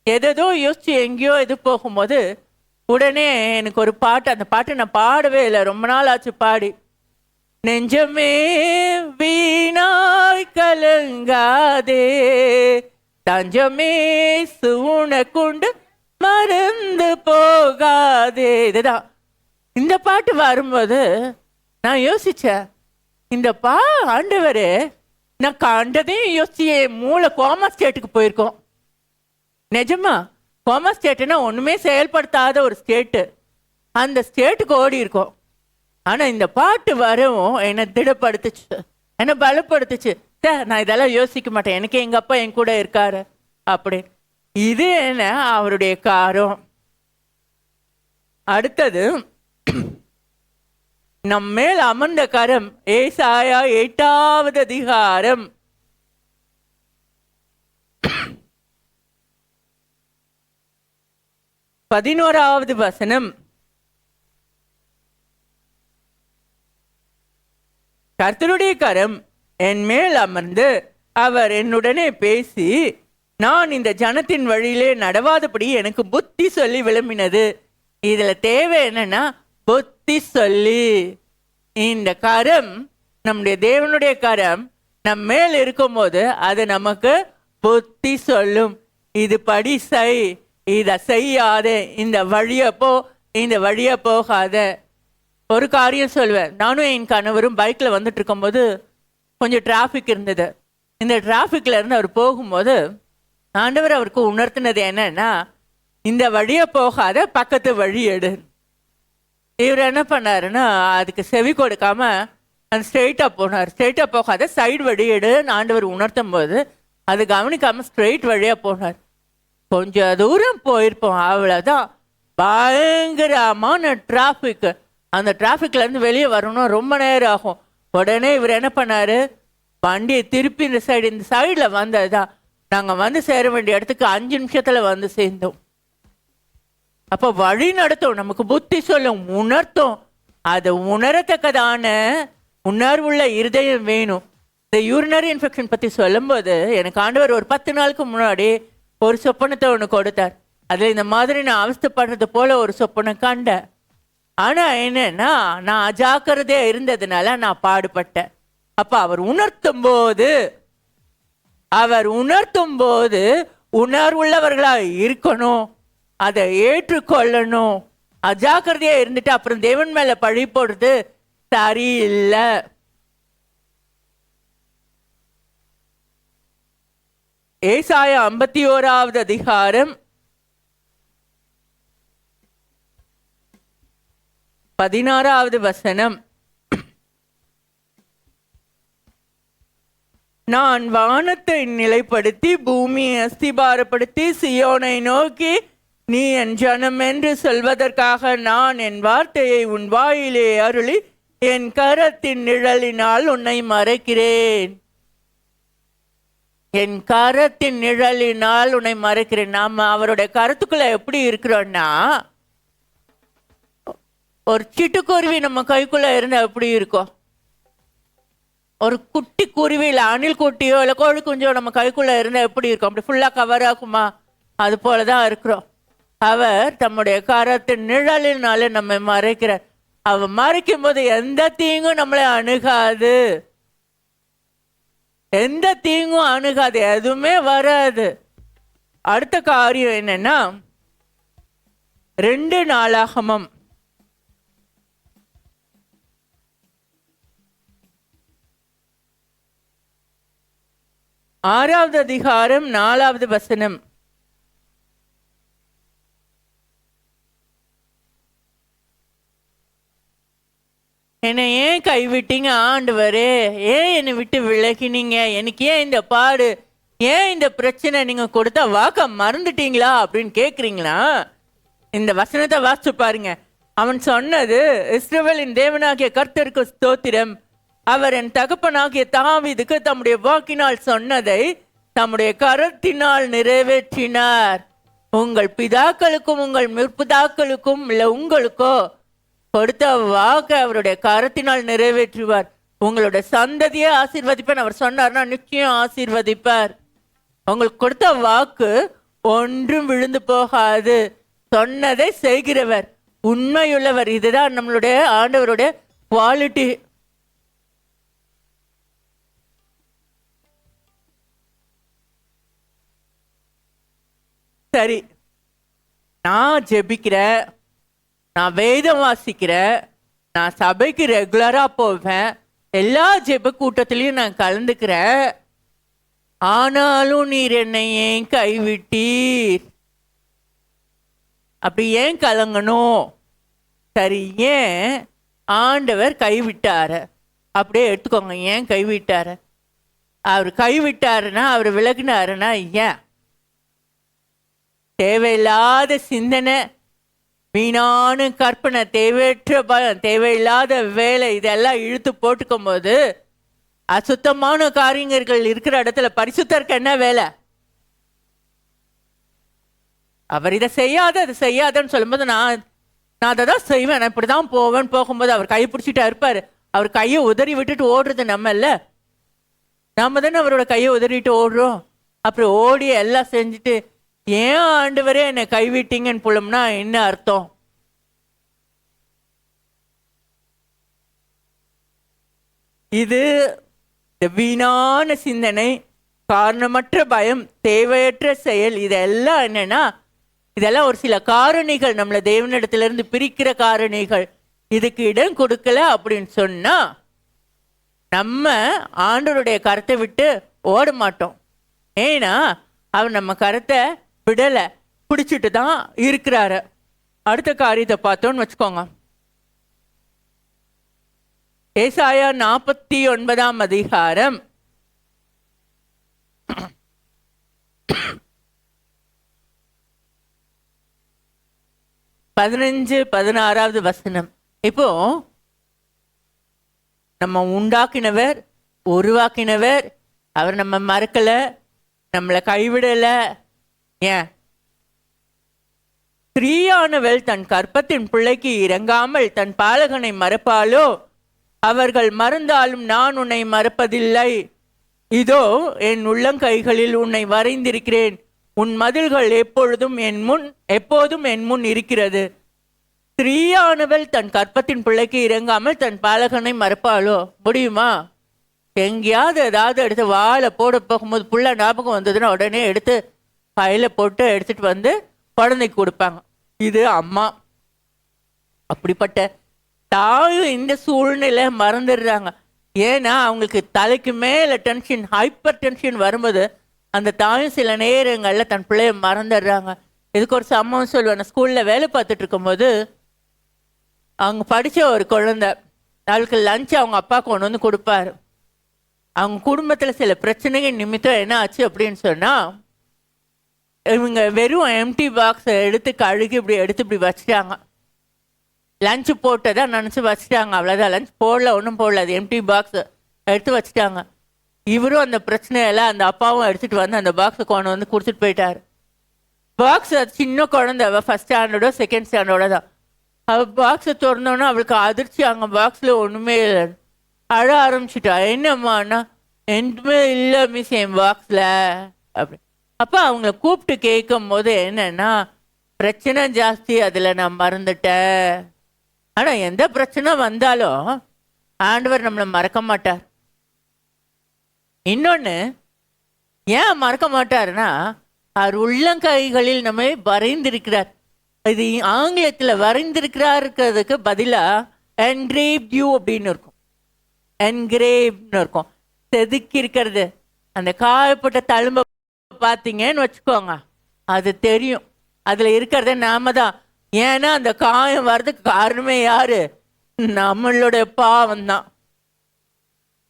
எதோ யோசிச்சு எங்கேயோ எது போகும்போது உடனே எனக்கு ஒரு பாட்டு, அந்த பாட்டு நான் பாடவே இல்லை, ரொம்ப நாள் ஆச்சு பாடி. நெஞ்சமே வீணாய் கலங்காதே, தஞ்சமே சூன கொண்டு மறந்து போகாதே. இதுதான் இந்த பாட்டு வரும்போது நான் யோசிச்சேன், இந்த ஆண்டவர் நான் கண்டதையும் யோசிச்சு என் மூளை கோமா ஸ்டேட்டுக்கு போயிருக்கோம். நிஜமா கோமா ஸ்டேட்டுன்னா ஒன்றுமே செயல்படுத்தாத ஒரு ஸ்டேட்டு, அந்த ஸ்டேட்டுக்கு ஓடி இருக்கும். ஆனால் இந்த பாட்டு வரவும் என்னை திடப்படுத்துச்சு, என்னை பலப்படுத்துச்சு. நான் இதெல்லாம் யோசிக்க மாட்டேன், எனக்கு எங்கள் அப்பா என் கூட இருக்காரு அப்படி. இது என்ன அவருடைய காரம். அடுத்தது நம்மேல் அமர்ந்த கரம். ஏசாயா 8வது அதிகாரம் 11வது வசனம். கர்த்தருடைய கரம் என் மேல் அமர்ந்து அவர் என்னுடனே பேசி, நான் இந்த ஜனத்தின் வழியிலே நடவாதபடி எனக்கு புத்தி சொல்லி விளம்பினது. இதுல தேவை என்னன்னா புத்தி சொல்லி. இந்த கரம், நம்முடைய தேவனுடைய கரம் நம் மேல் இருக்கும் போது அது நமக்கு புத்தி சொல்லும். இது படி செய், இதை செய்யாதே, இந்த வழியை போ, இந்த வழியை போகாத. ஒரு காரியம் சொல்வேன், நானும் என் கணவரும் பைக்கில் வந்துட்டு இருக்கும்போது கொஞ்சம் டிராஃபிக் இருந்தது. இந்த டிராஃபிக்ல இருந்து அவர் போகும்போது ஆண்டவர் அவருக்கு உணர்த்தினது என்னன்னா, இந்த வழியை போகாத, பக்கத்து வழி எடு. இவர் என்ன பண்ணாருன்னா அதுக்கு செவி கொடுக்காம அந்த ஸ்ட்ரெயிட்டாக போனார். ஸ்ட்ரெயிட்டாக போகாத, சைடு வழி எடுன்னு ஆண்டவர் உணர்த்தும் போது அது கவனிக்காமல் ஸ்ட்ரெயிட் வழியாக போனார். கொஞ்சம் தூரம் போயிருப்போம், அவ்வளோதான். பயங்கரமான டிராஃபிக். அந்த டிராஃபிக்லேருந்து வெளியே வரணும் ரொம்ப நேரம் ஆகும். உடனே இவர் என்ன பண்ணார், வண்டியை திருப்பி இந்த சைடில் வந்ததுதான். நாங்கள் வந்து சேர வேண்டிய இடத்துக்கு 5 நிமிஷத்தில் வந்து சேர்ந்தோம். அப்போ வழி நடத்தும், நமக்கு புத்தி சொல்லும், உணர்த்தும். அது உணரத்தக்கதான உணர்வுள்ள இருதயம் வேணும். இந்த யூரினரி இன்ஃபெக்ஷன் பற்றி சொல்லும்போது எனக்கு ஆண்டவர் ஒரு 10 நாளுக்கு முன்னாடி ஒரு சொப்பனத்தை ஒன்று கொடுத்தார். அதில் இந்த மாதிரி நான் அவஸ்தைப்படுறது போல ஒரு சொப்பனை கண்டேன். ஆனால் என்னன்னா, நான் அஜாக்கிரதையாக இருந்ததுனால நான் பாடுபட்டேன். அப்போ அவர் உணர்த்தும் போது உணர்வுள்ளவர்களாக இருக்கணும், அதை ஏற்றுக்கொள்ளணும். அஜாக்கிரதையா இருந்துட்டு அப்புறம் தேவன் மேல பழி போடுறது சரியில்லை. ஏசாயா 51வது அதிகாரம் 16வது வசனம். நான் வானத்தை நிலைப்படுத்தி பூமியை அஸ்திபாரப்படுத்தி சியோனை நோக்கி நீ என் ஜனம் என்று சொல்வதற்காக நான் என் வார்த்தையை உன் வாயிலே அருளி என் கரத்தின் நிழலினால் உன்னை மறைக்கிறேன். என் கரத்தின் நிழலினால் உன்னை மறைக்கிறேன். நாம அவருடைய கருத்துக்குள்ள எப்படி இருக்கிறோம்னா, ஒரு சிட்டுக்குருவி நம்ம கைக்குள்ள இருந்தா எப்படி இருக்கும்? ஒரு குட்டி குருவி இல்லை அணில் குட்டியோ இல்லை கோழி குஞ்சோ நம்ம கைக்குள்ள இருந்தால் எப்படி இருக்கும்? அப்படி ஃபுல்லாக கவர் ஆகுமா? அது போல தான் இருக்கிறோம். அவர் தம்முடைய கரத்தின் நிழலினாலே நம்மை மறைக்கிறார். அவ மறைக்கும் போது எந்த தீங்கும் நம்மளை அணுகாது, எந்த தீங்கும் அணுகாது, எதுவுமே வராது. அடுத்த காரியம் என்னன்னா 2 நாளாகமம் 6வது அதிகாரம் 4வது வசனம். என்னை ஏன் கைவிட்டீங்க ஆண்டவரே, ஏன் என்னை விட்டு விலகினீங்க, எனக்கு ஏன் இந்த பாடு, ஏன் இந்த பிரச்சனை, நீங்க கொடுத்த வாக்க மறந்துட்டீங்களா அப்படின்னு கேட்குறீங்களா? இந்த வசனத்தை வாசிச்சு பாருங்க. அவன் சொன்னது, இஸ்ரவேலின் தேவனாகிய கர்த்தருக்கு ஸ்தோத்திரம், அவர் என் தகப்பனாகிய தாவீதுக்கு தம்முடைய வாக்கினால் சொன்னதை தம்முடைய கரத்தினால் நிறைவேற்றினார். உங்கள் பிதாக்களுக்கும் உங்கள் முற்பிதாக்களுக்கும் இல்லை உங்களுக்கோ கொடுத்த வாக்கு அவருடைய கரத்தினால் நிறைவேற்றுவார். உங்களுடைய சந்ததியை ஆசீர்வதிப்பார். அவர் சொன்னார்னா நிச்சயம் ஆசீர்வதிப்பார். உங்களுக்கு கொடுத்த வாக்கு ஒன்றும் விழுந்து போகாது. சொன்னதை செய்கிறவர், உண்மையுள்ளவர். இதுதான் நம்மளுடைய ஆண்டவருடைய குவாலிட்டி. சரி, நான் ஜெபிக்கிறேன், நான் வேதம் வாசிக்கிறேன், நான் சபைக்கு ரெகுலரா போவேன், எல்லா ஜெப கூட்டத்திலையும் நான் கலந்துக்கிறேன், ஆனாலும் நீர் என்னை ஏன் கைவிட்டீர்? அப்படி ஏன் கலங்கணும்? சரி, ஏன் ஆண்டவர் கைவிட்டாரு? அப்படியே எடுத்துக்கோங்க. ஏன் கைவிட்டாரு? அவர் கைவிட்டாருன்னா, அவர் விலகினாருன்னா ஏன்? தேவையில்லாத சிந்தனை, வீணான கற்பனை, தேவையற்ற பயம், தேவையில்லாத வேலை, இதெல்லாம் இழுத்து போட்டுக்கும் போது அசுத்தமான காரியங்கள் இருக்கிற இடத்துல பரிசுத்தருக்கு என்ன வேலை? அவர் இதை செய்யாத அதை செய்யாதன்னு சொல்லும்போது நான் அதை தான் செய்வேன், நான் இப்படி தான் போவேன். போகும்போது அவர் கையை பிடிச்சிட்டா இருப்பார். அவர் கையை உதறி விட்டுட்டு ஓடுறது நம்ம இல்லை, நம்ம தானே அவரோட கையை உதறிட்டு ஓடுறோம். அப்புறம் ஓடி எல்லாம் செஞ்சுட்டு ஏன் ஆண்டவரே என்னை கைவிட்டீங்கன்னு புலம்னா என்ன அர்த்தம்? இது வீணான சிந்தனை, காரணமற்ற பயம், தேவையற்ற செயல். இதெல்லாம் என்னன்னா, இதெல்லாம் ஒரு சில காரணிகள், நம்மளை தேவனிடத்திலிருந்து பிரிக்கிற காரணிகள். இதுக்கு இடம் கொடுக்கல அப்படின்னு சொன்னா நம்ம ஆண்டவருடைய கரத்தை விட்டு ஓட மாட்டோம். ஏன்னா அவர் நம்ம கரத்தை விடலை, பிடிச்சிட்டு தான் இருக்கிறாரு. அடுத்த காரியத்தை பார்த்தோன்னு வச்சுக்கோங்க. ஏசாயா 49ஆம் அதிகாரம் 15-16வது வசனம். இப்போ நம்ம உண்டாக்கினவர், உருவாக்கினவர், அவர் நம்ம மறக்கல, நம்மளை கைவிடல. ஏன்? ஸ்திரீயானவள் தன் கற்பத்தின் பிள்ளைக்கு இறங்காமல் தன் பாலகனை மறப்பாளோ? அவர்கள் மறந்தாலும் நான் உன்னை மறப்பதில்லை. இதோ என் உள்ளங்கைகளில் உன்னை வரைந்திருக்கிறேன். உன் மதில்கள் எப்போதும் என் முன் இருக்கிறது. ஸ்திரீயானவள் தன் கற்பத்தின் பிள்ளைக்கு இறங்காமல் தன் பாலகனை மறப்பாளோ? முடியுமா? எங்கேயாவது ஏதாவது எடுத்து வாழை போட போகும்போது புள்ள ஞாபகம் வந்ததுன்னா உடனே எடுத்து கையில போட்டு எடுத்துட்டு வந்து குழந்தைக்கு கொடுப்பாங்க. இது அம்மா. அப்படிப்பட்ட தாயும் இந்த சூழ்நிலை மறந்துடுறாங்க. ஏன்னா அவங்களுக்கு தலைக்கு மேல டென்ஷன், ஹைப்பர் டென்ஷன் வரும்போது அந்த தாயும் சில நேரங்களில் தன் பிள்ளைய மறந்துடுறாங்க. இதுக்கு ஒரு சம்பவம் சொல்லுவேன். ஸ்கூல்ல வேலை பார்த்துட்டு இருக்கும்போது அவங்க படிச்ச ஒரு குழந்தை, அவளுக்கு லஞ்ச் அவங்க அப்பா கொண்டு வந்து கொடுப்பாரு. அவங்க குடும்பத்தில் சில பிரச்சனைகள் நிமித்தம் என்ன ஆச்சு அப்படின்னு சொன்னால், இவங்க வெறும் எம்டி பாக்ஸை எடுத்து கழுகி இப்படி வச்சுட்டாங்க. லஞ்சு போட்டதா நினச்சி வச்சுட்டாங்க. அவ்வளோதான், லஞ்ச் போடல, ஒன்றும் போடல, அது எம்டி பாக்ஸ் எடுத்து வச்சுட்டாங்க. இவரும் அந்த பிரச்சனையெல்லாம் அந்த அப்பாவும் எடுத்துகிட்டு வந்து அந்த பாக்ஸை கொண்டு வந்து கொடுத்துட்டு போயிட்டார். பாக்ஸ் அது சின்ன குழந்தை, ஃபஸ்ட் ஸ்டாண்டர்டோ செகண்ட் ஸ்டாண்டர்டோ தான். அவள் பாக்ஸை திறந்தோன்னா அவளுக்கு அதிர்ச்சி, அங்கே பாக்ஸில் ஒன்றுமே இல்லை. அழ ஆரம்பிச்சிட்டா. என்னம்மாண்ணா? எதுவுமே இல்லை மிஸ் என் பாக்ஸில் அப்படி. அப்போ அவங்கள கூப்பிட்டு கேட்கும் போது என்னன்னா, பிரச்சனை ஜாஸ்தி, அதில் நான் மறந்துட்டேன். ஆனா எந்த பிரச்சனை வந்தாலும் ஆண்டவர் நம்மளை மறக்க மாட்டார். இன்னொன்னு ஏன் மறக்க மாட்டாருன்னா, அவர் உள்ளங்கைகளில் நம்மை வரைந்திருக்கிறார். இது ஆங்கிலத்தில் வரைந்திருக்கிறாருக்கிறதுக்கு பதிலாக என்கிரேவ்ட் யூ அப்படின்னு இருக்கும். என்கிரேவ்னு இருக்கும், செதுக்கி இருக்கிறது. அந்த காயப்பட்ட தழும்ப பார்த்தீங்கன்னு வச்சுக்கோங்க, அது தெரியும் அதில் இருக்கிறத நாம தான். ஏன்னா அந்த காயம் வர்றதுக்கு காரணமே யாரு? நம்மளுடைய பாவம் தான்.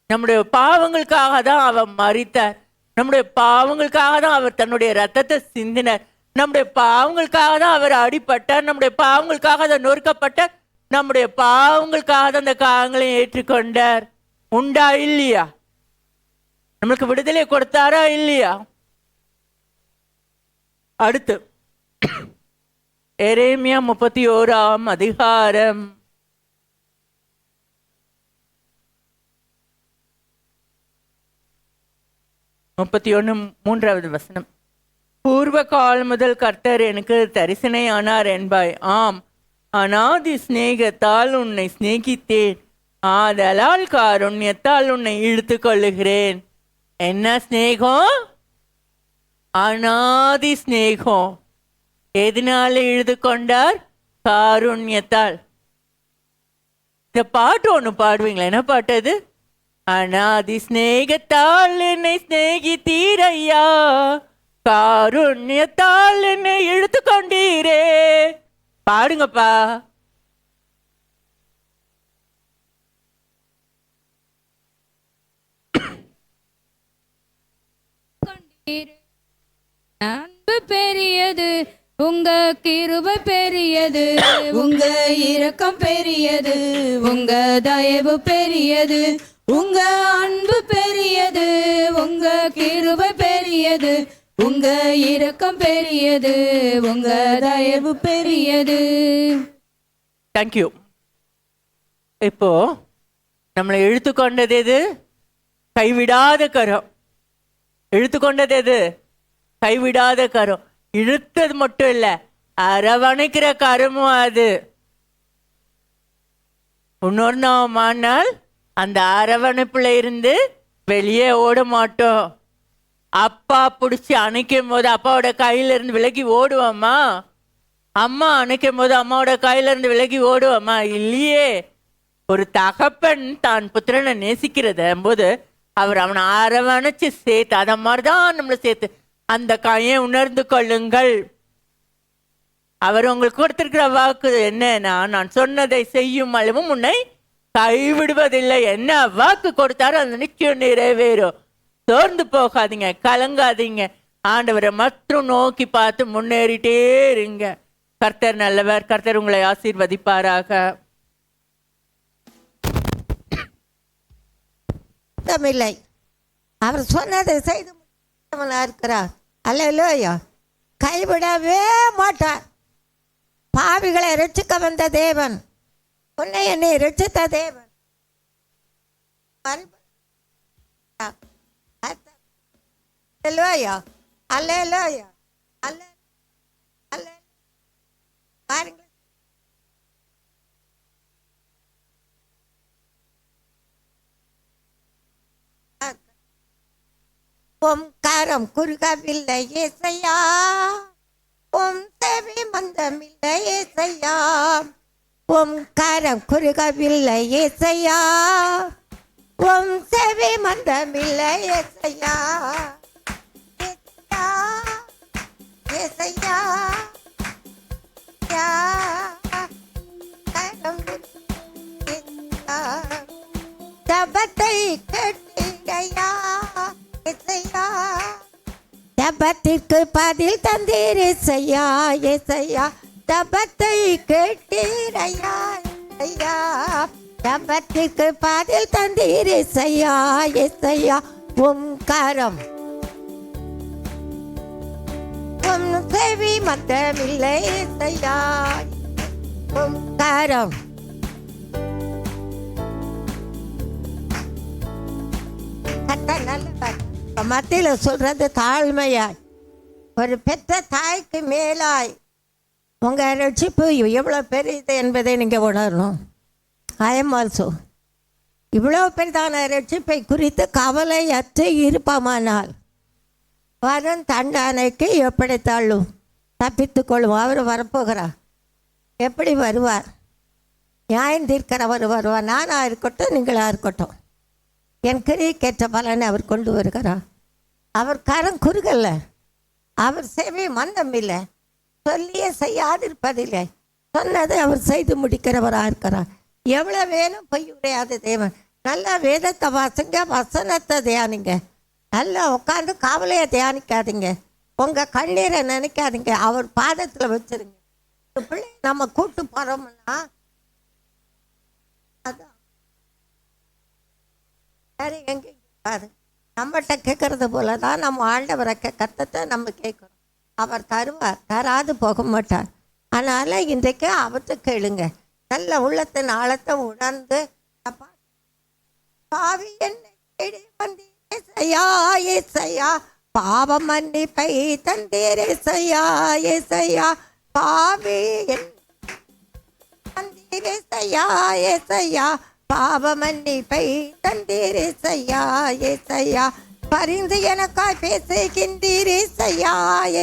நம்முடைய பாவங்களுக்காக தான் அவர் மரித்தார். நம்முடைய பாவங்களுக்காக தான் அவர் தன்னுடைய ரத்தத்தை சிந்தினார். நம்முடைய பாவங்களுக்காக தான் அவர் அடிபட்டார். நம்முடைய பாவங்களுக்காக தான் நொறுக்கப்பட்டார். நம்முடைய பாவங்களுக்காக தான் அந்த காயங்களையும் ஏற்றுக்கொண்டார். உண்டா இல்லையா? நம்மளுக்கு விடுதலை கொடுத்தாரா இல்லையா? அடுத்து எரேமியா 31ஆம் அதிகாரம் 31:3 வசனம். பூர்வ காலம் முதல் கர்த்தர் எனக்கு தரிசனை ஆனார் என்பாய். ஆம், அநாதி சிநேகத்தால் உன்னை சிநேகித்தேன், ஆதலால் காருண்யத்தால் உன்னை இழுத்து கொள்ளுகிறேன். என்ன சிநேகம்? அநாதி சிநேகம். எதனால இழுது கொண்டார்? காருண்யத்தால். இந்த பாட்டு ஒன்று பாடுவீங்களா? என்ன பாட்டு அது? அநாதி சிநேகத்தால் என்னை சிநேகித்தீரையா, காருண்யத்தால் என்னை இழுத்து கொண்டீரே. பாடுங்கப்பா. அன்பு பெரியது, உங்க கிருபை பெரியது, உங்க இரக்கம் பெரியது, உங்க தயவு பெரியது, உங்க அன்பு பெரியது, உங்க கிருபை பெரியது, உங்க இரக்கம் பெரியது, உங்க தயவு பெரியது. தேங்க்யூ. இப்போ நம்மளை இழுத்துக்கொண்டது எது? கைவிடாத கரம். இழுத்துக்கொண்டது எது? கைவிடாத கரம். இழுத்தது மட்டும் இல்ல, அரவணைக்கிற கரமும் அது. இன்னொரு நாள் அந்த அரவணைப்புல இருந்து வெளியே ஓட மாட்டோம். அப்பா பிடிச்சி அணைக்கும் போது அப்பாவோட கையில இருந்து விலகி ஓடுவோமா? அம்மா அணைக்கும் போது அம்மாவோட கையில இருந்து விலகி ஓடுவோமா? இல்லையே. ஒரு தகப்பன் தான் புத்திரனை நேசிக்கிறத போது அவர் அவனை அரவணைச்சு சேர்த்து, அத மாதிரிதான் நம்மளை சேர்த்து அந்த கையை உணர்ந்து கொள்ளுங்கள். அவர் உங்களுக்கு கொடுத்திருக்கிற வாக்கு என்னன்னா, நான் சொன்னதை செய்யும் அளவும் உன்னை கைவிடுவதில்லை. என்ன வாக்கு கொடுத்தாரோ அந்த நிச்சயம் நிறைவேறும். சோர்ந்து போகாதீங்க, கலங்காதீங்க. ஆண்டவரை மற்றும் நோக்கி பார்த்து முன்னேறிட்டே இருங்க. கர்த்தர் நல்லவர். கர்த்தர் உங்களை ஆசீர்வதிப்பாராக. இல்லை, அவர் சொன்னதை செய்து இருக்கிறார். அல்லேலூயா. கைவிடவே மாட்டார். பாவிகளை ரட்சிக்க வந்த தேவன், உன்னை என்னை ரட்சித்த தேவன். அல்லேலூயா, அல்லேலூயா, அல்லேலூயா. பாருங்கள், உம் கரம் குறுகவில்லை ஏசையா, உம் செவி மந்தமில்லை ஏசையா, உம் கரம் குறுகவில்லை ஏசையா, உம் செவி மந்தமில்லை ஏசையா, ஏசையா, ஏசையா, கரம் ஜபத்தை கேட்டீரையா ஏசையா, ஜபத்திற்கு பதில் தந்தீர் ஏசையா, ஏசையா, ஜபத்தை கேட்டீரையா ஏசையா, ஜபத்திற்கு பதில் தந்தீர் ஏசையா, ஏசையா, உம் கரம் உம் செவி மந்தமில்லை ஏசையா, உம் கரம். மத்தியில் சொல்றது தாழ்மையாய், ஒரு பெற்ற தாய்க்கு மேலாய் உங்கள் ரட்சிப்பு எவ்வளோ பெரியது என்பதை நீங்கள் உணரணும். ஐ எம் ஆல்சோ இவ்வளோ பெரிதான ரட்சிப்பை குறித்து கவலையற்று இருப்போமானால் வரும் தண்டனைக்கு எப்படி தள்ளும் தப்பித்து கொள்ளும். அவர் வரப்போகிறார். எப்படி வருவார்? நியாயம் தீர்க்கிறவர் வருவார். நானாக இருக்கட்டும், நீங்களாக இருக்கட்டும், என் கிரியைக்கேற்ற பலனை அவர் கொண்டு வருகிறார். அவர் கரம் குறுகல்ல, அவர் சேவை மந்தம் இல்லை, சொல்லியே செய்யாதிருப்பதில்லை, சொன்னதை அவர் செய்து முடிக்கிறவராக இருக்கிறார். எவ்வளோ வேணும் பொய் உரையாத தேவன். நல்லா வேதத்தை வாசிங்க, வசனத்தை தியானிங்க, நல்லா உட்காந்து கவலையை தியானிக்காதீங்க, உங்கள் கண்ணீரை நினைக்காதீங்க, அவர் பாதத்தில் வச்சுருங்க. பிள்ளை நம்ம கூட்டு போகிறோம்னா அதான் வேறு எங்கே பாரு, நம்மகிட்ட கேட்கறது போல தான் நம்ம ஆண்டவரை கத்தத்தை நம்ம கேட்குறோம். அவர் தருவார், தராது போக மாட்டார். அதனால் இன்றைக்கு அவற்றை கேளுங்க, நல்ல உள்ளத்தின் ஆழத்தை உணர்ந்து. பாவி என்னை தேடி வந்தீர் ஏசையா, ஏசையா, பாவம் மன்னிப்பை தந்தீர் ஏசையா, ஏசையா, பாவி தந்தீர் ஏசையா, ஏசையா, பாவ மன்னிப்பை தந்தீர் ஏசையா, ஏசையா, பரிந்து எனக்காய் பேசுகின்றீர் ஏசையா,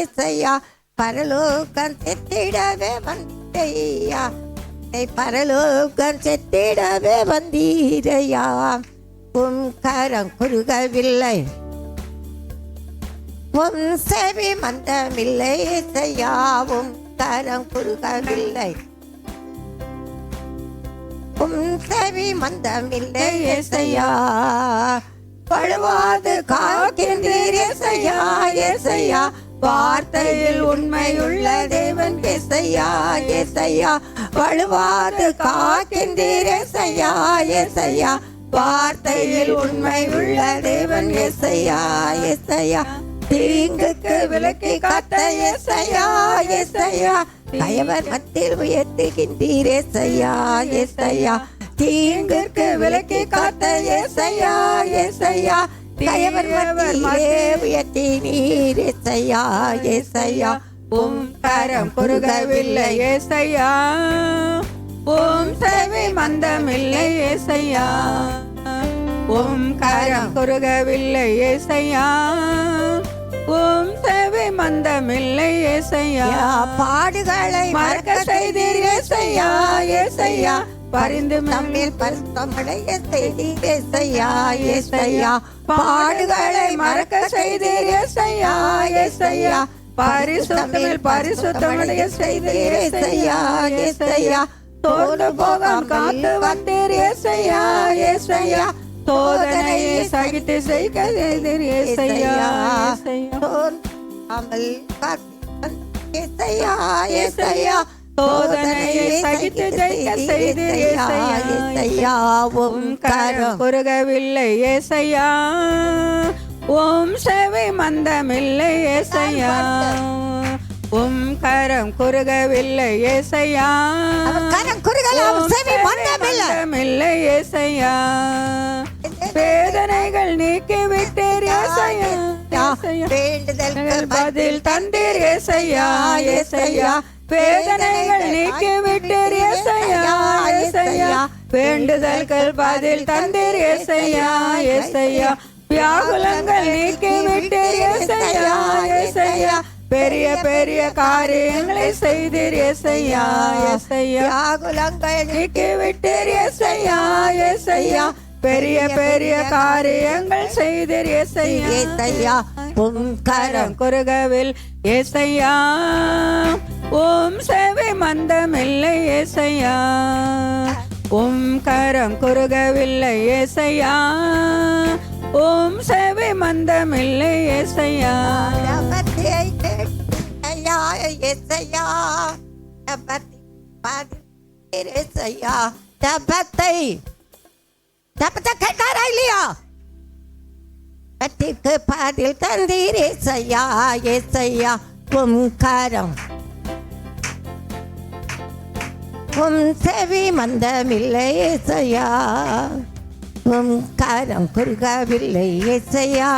ஏசையா, பரலோகம் செத்திடவே வந்தீரையா, பரலோகம் செத்திடவே வந்தீரையா, உம் கரம் குறுகவில்லை, உம் செவி மந்தமில்லை ஏசையா, உம் கரம் குறுகவில்லை, உம் செவி மந்தமில்லை ஏசையா, பழுவாது காக்கின்றீர் ஏசையா, ஏசையா, வார்த்தையில் உண்மையுள்ள தேவன் ஏசையா, ஏசையா, வழுவாது காக்கின்றீர் ஏசையா, ஏசையா, வார்த்தையில் உண்மையுள்ள தேவன் ஏசையா, ஏசையா, தீங்குக்கு விலக்கி காத்த ஏசையா, ஏசையா, கயவர் மத்தியில் உயர்த்துகின்றீர் ஏசையா, ஏசையா, தீங்குக்கு விலக்கி காத்த ஏசையா, ஏசையா, கயவர் மத்தியிலே உயர்த்தி நீர் ஏசையா, ஏசையா, உம் கரம் குறுகவில்லை ஏசையா, உம் செவி மந்தமில்லை ஏசையா, உம் கரம் குறுகவில்லை ஏசையா, உம் செவி மந்தமில்லை ஏசையா, பாடுகளை மறக்க செய்தீர் ஏசையா, ஏசையா, பரிந்து நம்மில் பரிசுத்தமடைய செய்தீர் ஏசையா, ஏசையா, பாடுகளை மறக்க செய்தீர் ஏசையா, ஏசையா, பரிசுத்தமில் பரிசுத்தமடைய செய்தீர் ஏசையா, ஏசையா, தோல்ந்து போகாம காத்து வந்தீர் ஏசையா, ஏசையா, சோதனையை சகித்து செய்க செய்தீர் ஏசையா, அமல் ஏசையா, ஏசையா, சோதனையை சகித்து ஜெயிக்க செய்தீர் ஏசையா, ஏசையா, உம் கரம் குறுகவில்லை ஏசையா, உம் செவி மந்தமில்லை ஏசையா, உம் கரம் குறுகவில்லை ஏசையா, கரம் குறுகல செவி மந்தமில்லை ஏசையா, வேதனைகள் நீக்கி விட்டீர் ஏசையா, வேண்டுதல்கள் பதில் தந்தீர் ஏசையா, ஏசையா, வேதனைகள் நீக்கி விட்டீர் ஏசையா, ஏசையா, வேண்டுதல்கள் பதில் தந்தீர் ஏசையா, ஏசையா, வியாகுலங்கள் நீக்கி விட்டீர் ஏசையா, ஏசையா, பெரிய பெரிய காரியங்களை செய்தீர் ஏசையா, ஏசையா, வியாகுலங்கள் நீக்கி விட்டீர் ஏசையா, ஏசையா, பெரிய பெரிய காரியங்கள் செய்தீர் ஏசையா, ஏசையா, உம் கரம் குறுகவில் ஏசையா, உம் செவி மந்தமில்லை ஏசையா, உம் கரம் குறுகவில்லை ஏசையா, உம் செவி மந்தமில்லை ஏசையா, ஏசையா, தப்பத்தை கேட்டாரா இல்லையா? பத்திக்கு பதில் தந்தீர் ஏசையா, ஏசையா, உம் கரம் உம் செவி மந்தமில்லை ஏசையா, உம் கரம் குறுகவில்லை ஏசையா,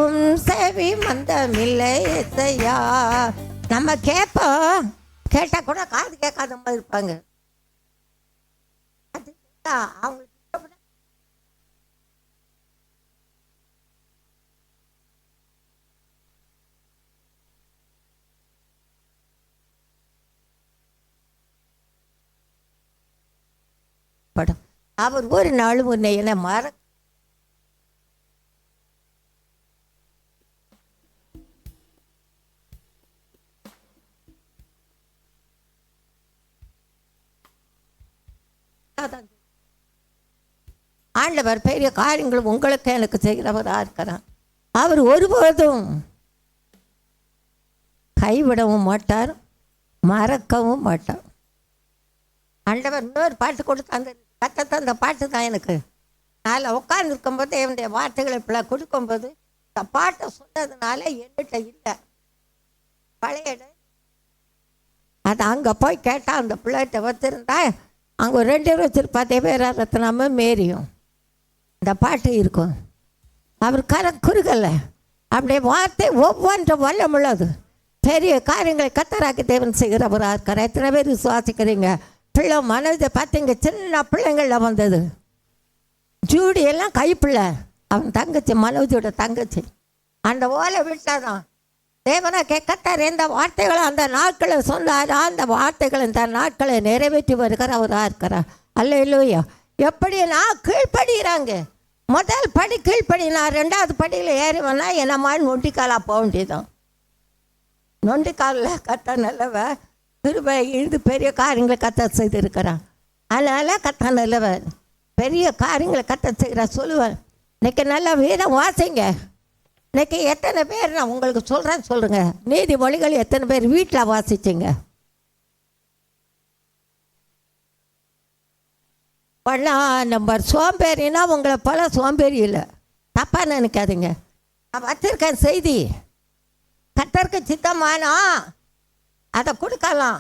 உம் செவி மந்தமில்லை ஏசையா, நம்ம கேட்போம், கேட்டால் கூட காது கேட்காத மாதிரி இருப்பாங்க. அது அவங்களுக்கு படம். அவர் ஒரு நாளும் உன்னை என்ன ஆண்டவர் பெரிய காரியங்கள் உங்களுக்கு எனக்கு செய்கிறவராக இருக்கிறார். அவர் ஒருபோதும் கைவிடவும் மாட்டார், மறக்கவும் மாட்டார். ஆண்டவர் இன்னொரு பாட்டு கொடுத்து அந்த கத்தத்தை அந்த பாட்டு தான் எனக்கு. நான் உட்கார்ந்து இருக்கும்போது என்னுடைய வார்த்தைகளை இப்படி கொடுக்கும்போது இந்த பாட்டை சொன்னதுனால என்கிட்ட இல்லை பழைய. அது அங்கே போய் கேட்டால் அந்த பிள்ளைகிட்ட வச்சுருந்தா அங்கே 2 பேர் வச்சுருப்பா, தேவேரா ரத்னாமும் மேரியும். இந்த பாட்டு இருக்கும். அவர் குறுகலை. அப்படியே வார்த்தை ஒவ்வொன்றும் வல்லமுள்ளது. பெரிய காரியங்களை கத்தராக்கி தேவன் செய்கிறவராக இருக்கிறார். எத்தனை பேர் விசுவாசிக்கிறீங்க? பிள்ளை மனதை பார்த்தீங்க, சின்ன பிள்ளைங்களில் வந்தது. ஜூடி எல்லாம் கைப்பிள்ளை, அவன் தங்கச்சி, மனோஜோட தங்கச்சி. அந்த ஓலை வீட்டில் தான் தேவனா கேட்கத்தார் எந்த வார்த்தைகளை அந்த நாட்களை சொன்னார். அந்த வார்த்தைகளை இந்த நாட்களை நிறைவேற்றி வருகிறவராக இருக்கிறார். அல்லேலூயா. எப்படின்னா கீழ்ப்படுகிறாங்க. முதல் படி கீழ்ப்படினா, 2வது படியில் ஏறிவனா என்னமான்னு நொண்டிக்காலாக போக வேண்டியதான். நொண்டிக்காலில் கத்த நல்லவ கிருபை இது பெரிய காரியங்களை கத்த செய்திருக்கிறான். அதனால் கத்த நல்லவர் பெரிய காரியங்களை கத்த செய்கிறார். சொல்லுவேன், இன்னைக்கு நல்லா வீதம் வாசிங்க. இன்னைக்கு எத்தனை பேர் நான் உங்களுக்கு சொல்கிறேன்னு சொல்லுங்கள். நீதிமொழிகள் எத்தனை பேர் வீட்டில் வாசிச்சிங்க? நம்பர் சோம்பேறினா உங்களை போல சோம்பேறி இல்லை, தப்பாக நினைக்காதீங்க. நான் வச்சிருக்கேன் செய்தி. கத்தருக்கு சித்தமானா அதை கொடுக்கலாம்.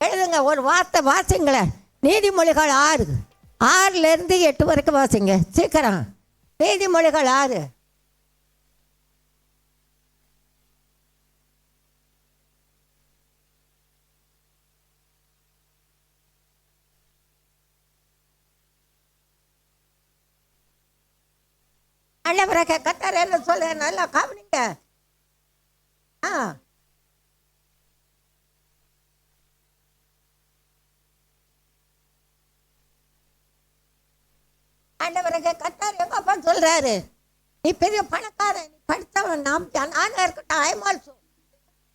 எழுதுங்க, ஒரு வார்த்தை வாசிங்களேன். நீதிமொழிகள் 6 8 வரைக்கும் வாசிங்க சீக்கிரம். நீதிமொழிகள் 6. ஆண்டவரே கத்தார் என்ன சொல்ல நல்லா கவனிங்க. ஆண்டவரே கத்தார் எங்க அப்பா சொல்றாரு, நீ பெரிய பணக்காரன், நீ படித்தவன், நானா இருக்கட்டும் ஐமால்சு.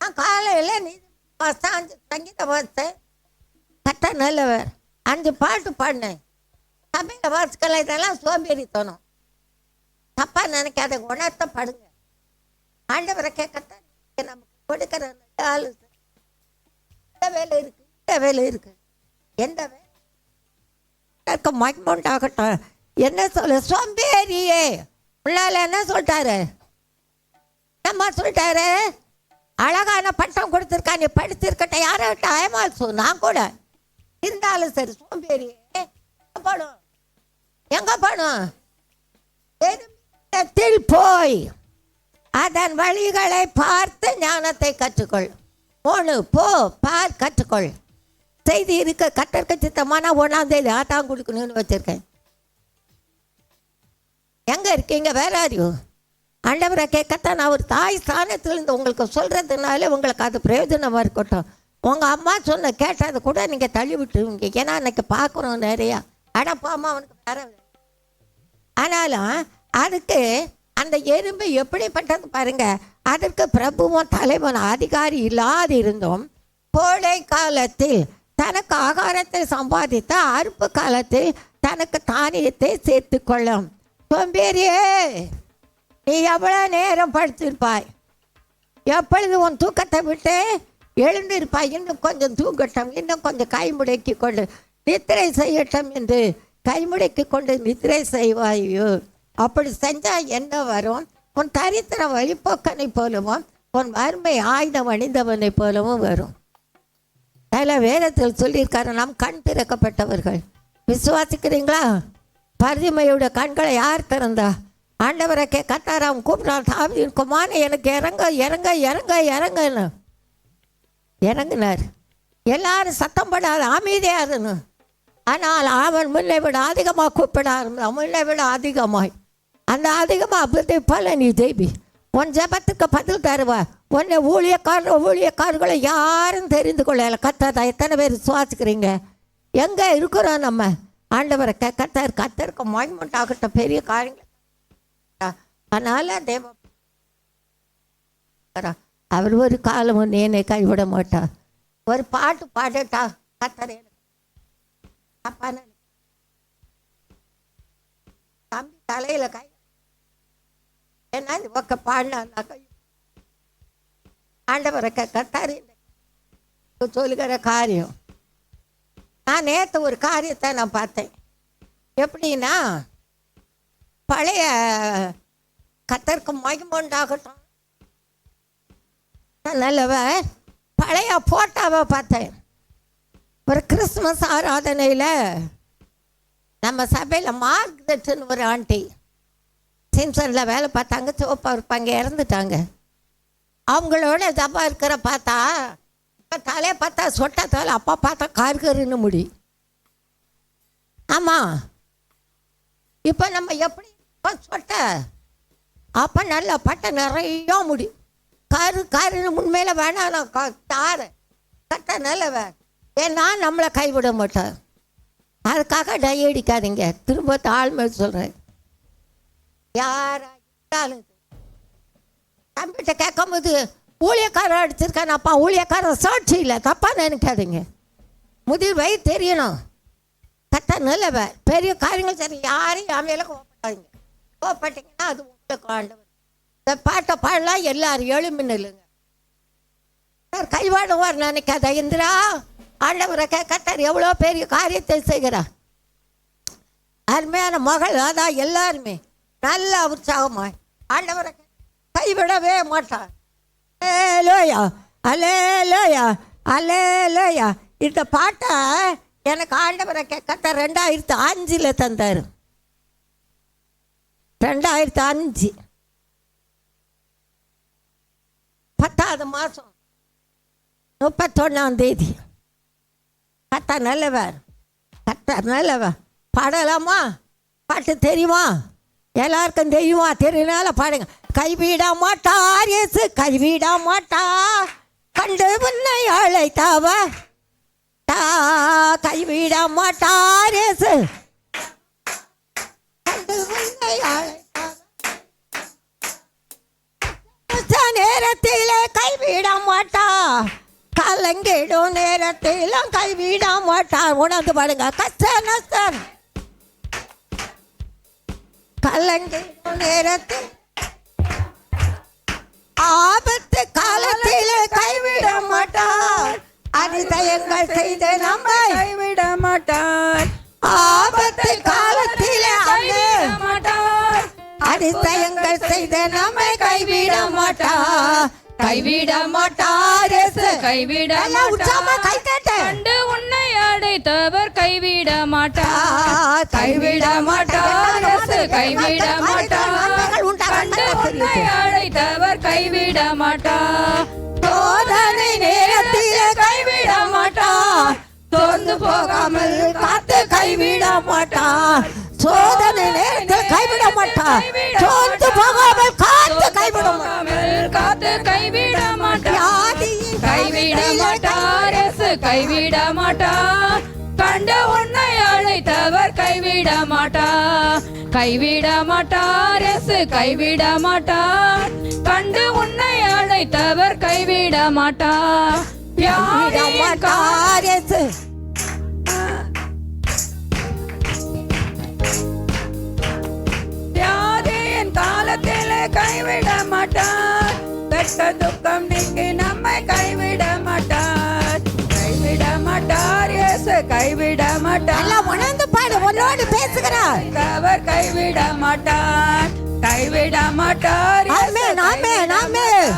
நான் காலையில் நீ 5 சங்கீத வாசித்தேன். கத்தா நல்லவர். 5 பாட்டு பாடினேன். சபையில் வாசிக்கல. இதெல்லாம் சோம்பேறித்தனம். தப்பா நினைக்காத, உணர்த்தப்படுங்க. ஆண்டவரை கேட்கத்தான் நமக்கு கொடுக்கிற ஆளு. இந்த வேலை இருக்கு, இந்த வேலை இருக்கு, எந்த வேலை மகிமண்டாகட்டும். என்ன சொல்ல சோம்பேறியே உள்ளால என்ன சொல்லிட்டாரு? என்னம்மா சொல்லிட்டாரு? அழகான பட்டம் கொடுத்துருக்கா, நீ படிச்சிருக்கட்ட யார்கிட்ட ஐமால்சு நான் கூட இருந்தாலும் சரி. சோம்பேறியே போடும், எங்க போடும்? போய் அதன் வழிகளை பார்த்து ஞானத்தை கற்றுக்கொள். 3 போ பார் கற்றுக்கொள். செய்தி இருக்க கத்தருக்கு சித்தமான 1ஆம் தேதி ஆட்டாம் கொடுக்கணும்னு வச்சிருக்கேன். எங்க இருக்கீங்க? வேற அறிவு ஆண்டவரை கேட்கத்தான். நான் ஒரு தாய் ஸ்தானத்திலிருந்து உங்களுக்கு சொல்றதுனால உங்களுக்கு அது பிரயோஜனமா இருக்கட்டும். உங்க அம்மா சொன்ன கேட்டது கூட நீங்க தள்ளி விட்டுருவீங்க. ஏன்னா இன்னைக்கு பார்க்குறோம் நிறையா. அடப்பாமா அவனுக்கு வேற. ஆனாலும் அதுக்கு அந்த எறும்பு எப்படிப்பட்டது பாருங்க. அதற்கு பிரபுவும் தலைவன் அதிகாரி இல்லாது இருந்தும் கோடை காலத்தில் தனக்கு ஆகாரத்தை சம்பாதித்த அறுப்பு காலத்தில் தனக்கு தானியத்தை சேர்த்து கொள்ளும். சோம்பேறியே, நீ எவ்வளோ நேரம் படுத்திருப்பாய்? எப்பொழுது உன் தூக்கத்தை விட்டு எழுந்திருப்பாய்? இன்னும் கொஞ்சம் தூங்கட்டும், இன்னும் கொஞ்சம் கைமுடக்கி கொண்டு நித்திரை செய்யட்டும் என்று கைமுடக்கி கொண்டு நித்திரை செய்வாயோ. அப்படி செஞ்சால் என்ன வரும்? உன் தரித்திர வழிபோக்கனை போலவும் உன் வறுமை ஆயுதம் அணிந்தவனை போலவும் வரும். அதில் வேதத்தில் சொல்லியிருக்காரு, நாம் கண் திறக்கப்பட்டவர்கள். விசுவாசிக்கிறீங்களா? பரிமையோட கண்களை யார் திறந்தா? ஆண்டவரை கத்தாராம் கூப்பிட்றான், தாவீதின் குமாரனே எனக்கு இறங்க இறங்க இறங்க இறங்கன்னு. இறங்கினார். எல்லாரும் சத்தம் போடாத, அமைதியாக இருந்தோம். ஆனால் அவன் முன்னை விட அதிகமாக கூப்பிட ஆரம்பித்தான். முன்னை விட அதிகமாய், அந்த அதிகமாக பல நீ தேவி உன் ஜபத்துக்கு பதில் தருவா. உன்னை ஊழியக்காரர்களை யாரும் தெரிந்து கொள்ளலை. கத்தாதா, எத்தனை பேர் சுவாசிக்கிறீங்க? எங்கே இருக்கிறோம் நம்ம? ஆண்டவரை கத்தருக்கு மகிமைண்டாகட்ட பெரிய காரியங்கள். அதனால் தேவ அவர் ஒரு காலம் ஒன்று என்னை கைவிட மாட்டார். ஒரு பாட்டு பாடட்டா? கத்தரே அப்பா தம்பி தலையில் கை என்ன ஒக்க பாடினா கை ஆண்டவரை கத்தாரு சொல்லுகிற காரியம். நான் நேற்று ஒரு காரியத்தை நான் பார்த்தேன். எப்படின்னா, பழைய கத்தருக்கு மகிமைண்டாகட்டும் நல்லவர் பழைய போட்டோவை பார்த்தேன். ஒரு கிறிஸ்துமஸ் ஆராதனையில் நம்ம சபையில் மார்க்ரெட்னு ஒரு ஆண்டி சிம்சனில் வேலை பார்த்தாங்க, சிவப்பாக இருப்பாங்க, இறந்துட்டாங்க. அவங்களோட ஜபா இருக்கிற பார்த்தா இப்போ தலையை பார்த்தா சொட்ட தலை, அப்பா பார்த்தா கார்கருன்னு முடி. ஆமாம், இப்போ நம்ம எப்படி சொட்ட, அப்போ நல்ல பட்டை நிறைய முடி, காருன்னு உண்மையில் வேணாம். நான் தார கட்ட நல்லவ, ஏன்னா நம்மளை கைவிட மாட்டேன். அதுக்காக டை அடிக்காதீங்க. திரும்ப தாழ்மை சொல்கிறேன். யாராலும் தம்பிகிட்ட கேட்கும்போது ஊழியக்காரன் அடிச்சிருக்கான், அப்பா ஊழியக்காரன் சாட்சி இல்லை, தப்பாக நினைக்காதீங்க. முதிர்வை தெரியணும். கட்ட நல்லவ, பெரிய காரியங்கள் சரி, யாரையும் அமையில கோப்பட்டாதீங்க. கோப்பட்டிங்கன்னா அது உங்களுக்கு ஆண்டவர். இந்த பாட்டை பாடலாம், எல்லாரும் எழும்பி நில்லுங்க. சார் கைவாடுவார் நினைக்காத இந்திரா. ஆண்டவரை கத்தார் எவ்வளோ பெரிய காரியத்தை செய்கிறார். அருமையான மகள், அதான் எல்லாருமே நல்ல உற்சாகமாய் ஆண்டவரை கைவிடவே மாட்டார். Alleluia, alleluia, alleluia. இந்த பாட்டை எனக்கு ஆண்டவரை கத்தார் 2005 தந்தார். 2005 10வது மாதம் 31ஆம் தேதி. கத்த நல்லவர், கத்த நல்லவர். பாடலாமா? பாட்டு தெரியுமா? எல்லாருக்கும் தெரியுமா? தெரியனால பாடுங்க. கைவிட மாட்டார் இயேசு, கைவிட மாட்டார், கண்டு உன்னை அழைத்தவ கைவிட மாட்டார் இயேசு, கண்டு உன்னை அழைத்தவ நேரத்திலே கைவிட மாட்டார், கலங்கிடும் நேரத்திலும் கைவிட மாட்டார். உணர்ந்து பாடுங்க. கஷ்ட நஷ்டம் கலங்கிடும் நேரத்தில், ஆபத்து காலத்திலே கைவிட மாட்டார், அதிசயங்கள் செய்து நம்மை கைவிட மாட்டார். ஆபத்து காலத்திலே கைவிட மாட்டார், அதிசயங்கள் செய்து நம்மை கைவிட மாட்டார், கைவிட மாட்டார் இயேசு, கைவிட மாட்டார். கை தட்ட. கண்டு உன்னை அடைத்தவர் கைவிட மாட்டார், கைவிட மாட்டார் இயேசு, கைவிட மாட்டார். கண்டு உன்னை அடைத்தவர் கைவிட மாட்டார். சோதனை நேரத்திலே கைவிட மாட்டார், சோர்ந்து போகாமல் காத்து கைவிட மாட்டார், சோதனை நேரத்தில் கைவிட மாட்டார், சோர்ந்து போகாமல் காத்து கைவிட மாட்டார், காத்து கைவிட மாட்டார், கைவிட மாட்டார் இயேசு, கைவிட மாட்டார். கண்டு உன்னை அழைத்தவர் கைவிட மாட்டார், கைவிட மாட்டார் இயேசு, கைவிட மாட்டார். கண்டு உன்னை அழைத்தவர் கைவிட மாட்டார். கைவிட மாட்டார் இயேசு. வியாதியின் காலத்திலே கைவிட மாட்டார், கஷ்ட துக்கம் நீங்கி நம்மை கைவிட மாட்டார், கைவிட மாட்டார் இயேசு, கைவிட மாட்டார். எல்லாம் உணர்ந்து பாடு, உன்னோடு பேசுகிறார். அவர் கைவிட மாட்டார், கைவிட மாட்டார் இயேசு, ஆமென், ஆமென், ஆமென்.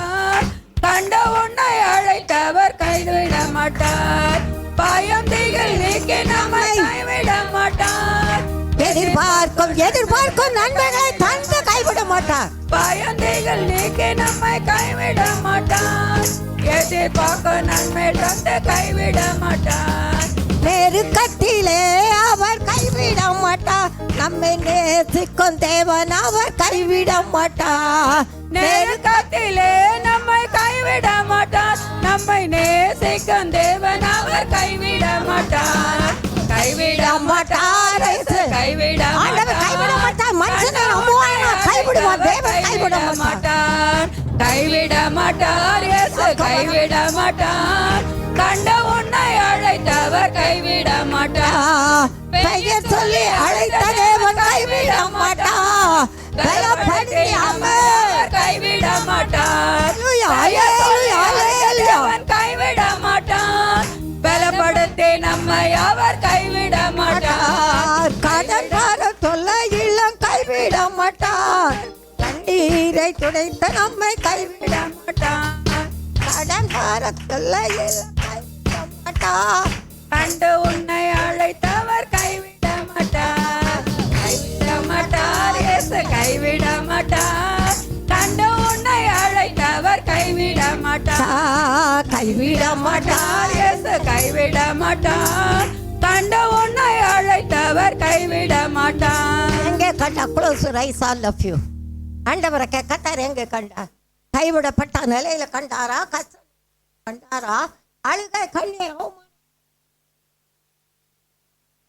கண்ட உன்னை அழைத்தவர் கைவிட மாட்டார், பயம் திகில் நீக்கி நம்மை கைவிட மாட்டார். எதிர்பார்க்கும் நன்மைகளை தந்து கைவிட மாட்டார். மாட்டார். பயந்தைகள் நீக்கி நம்மை கைவிட மாட்டார். எதிர்பார்க்க நன்மை தந்து கைவிட மாட்டார். நெருக்கத்திலே அவர் கைவிட மாட்டார். நம்மை நேசிக்கும் தேவன் அவர் கைவிட மாட்டார். நெருக்கத்திலே நம்மை கைவிட மாட்டார். நம்மை நேசிக்கும் தேவன் அவர் கைவிட மாட்டார். கைவிட மாட்டார். கைவிட ஆண்டவர் கைவிட மாட்டார். மனுஷனை நம்புவானா கைவிடுவான். தேவன் கைவிட மாட்டார். கைவிட மாட்டார். இயேசு கைவிட மாட்டார். கண்ட உன்னை அழைத்தவர் கைவிட மாட்டார். பெயர் சொல்லி அழைத்த தேவன் கைவிட மாட்டார். பலப்படுத்தி அவர் கைவிட மாட்டார். தேவன் கைவிட மாட்டார். பலப்படுத்தி நம்மை அவர் கைவிட மாட்டார். கடன்கார தொல்லையில் கைவிட மாட்டார். கண்ணீரை துடைத்த நம்மை கைவிட மாட்டார். கடன்கார தொல்லையில் கைவிட மாட்டார். கண்டு உன்னை அழைத்தவர் கைவிட மாட்டார். கைவிட மாட்டார். இயேசு கைவிட மாட்டார். கண்டு உன்னை அழைத்தவர் கைவிட மாட்டார். கைவிட மாட்டார். இயேசு கைவிட மாட்டார். கண்டு உன்னை அழைத்தவர் கைவிட மாட்டார். எங்கே கண்டா close rise all of you. ஆண்டவரை கத்தார் எங்கே கண்டார்? கைவிடப்பட்ட நிலையில கண்டாரா? கஷ்டம் கண்டாரா? அழுகை கண்ணீர்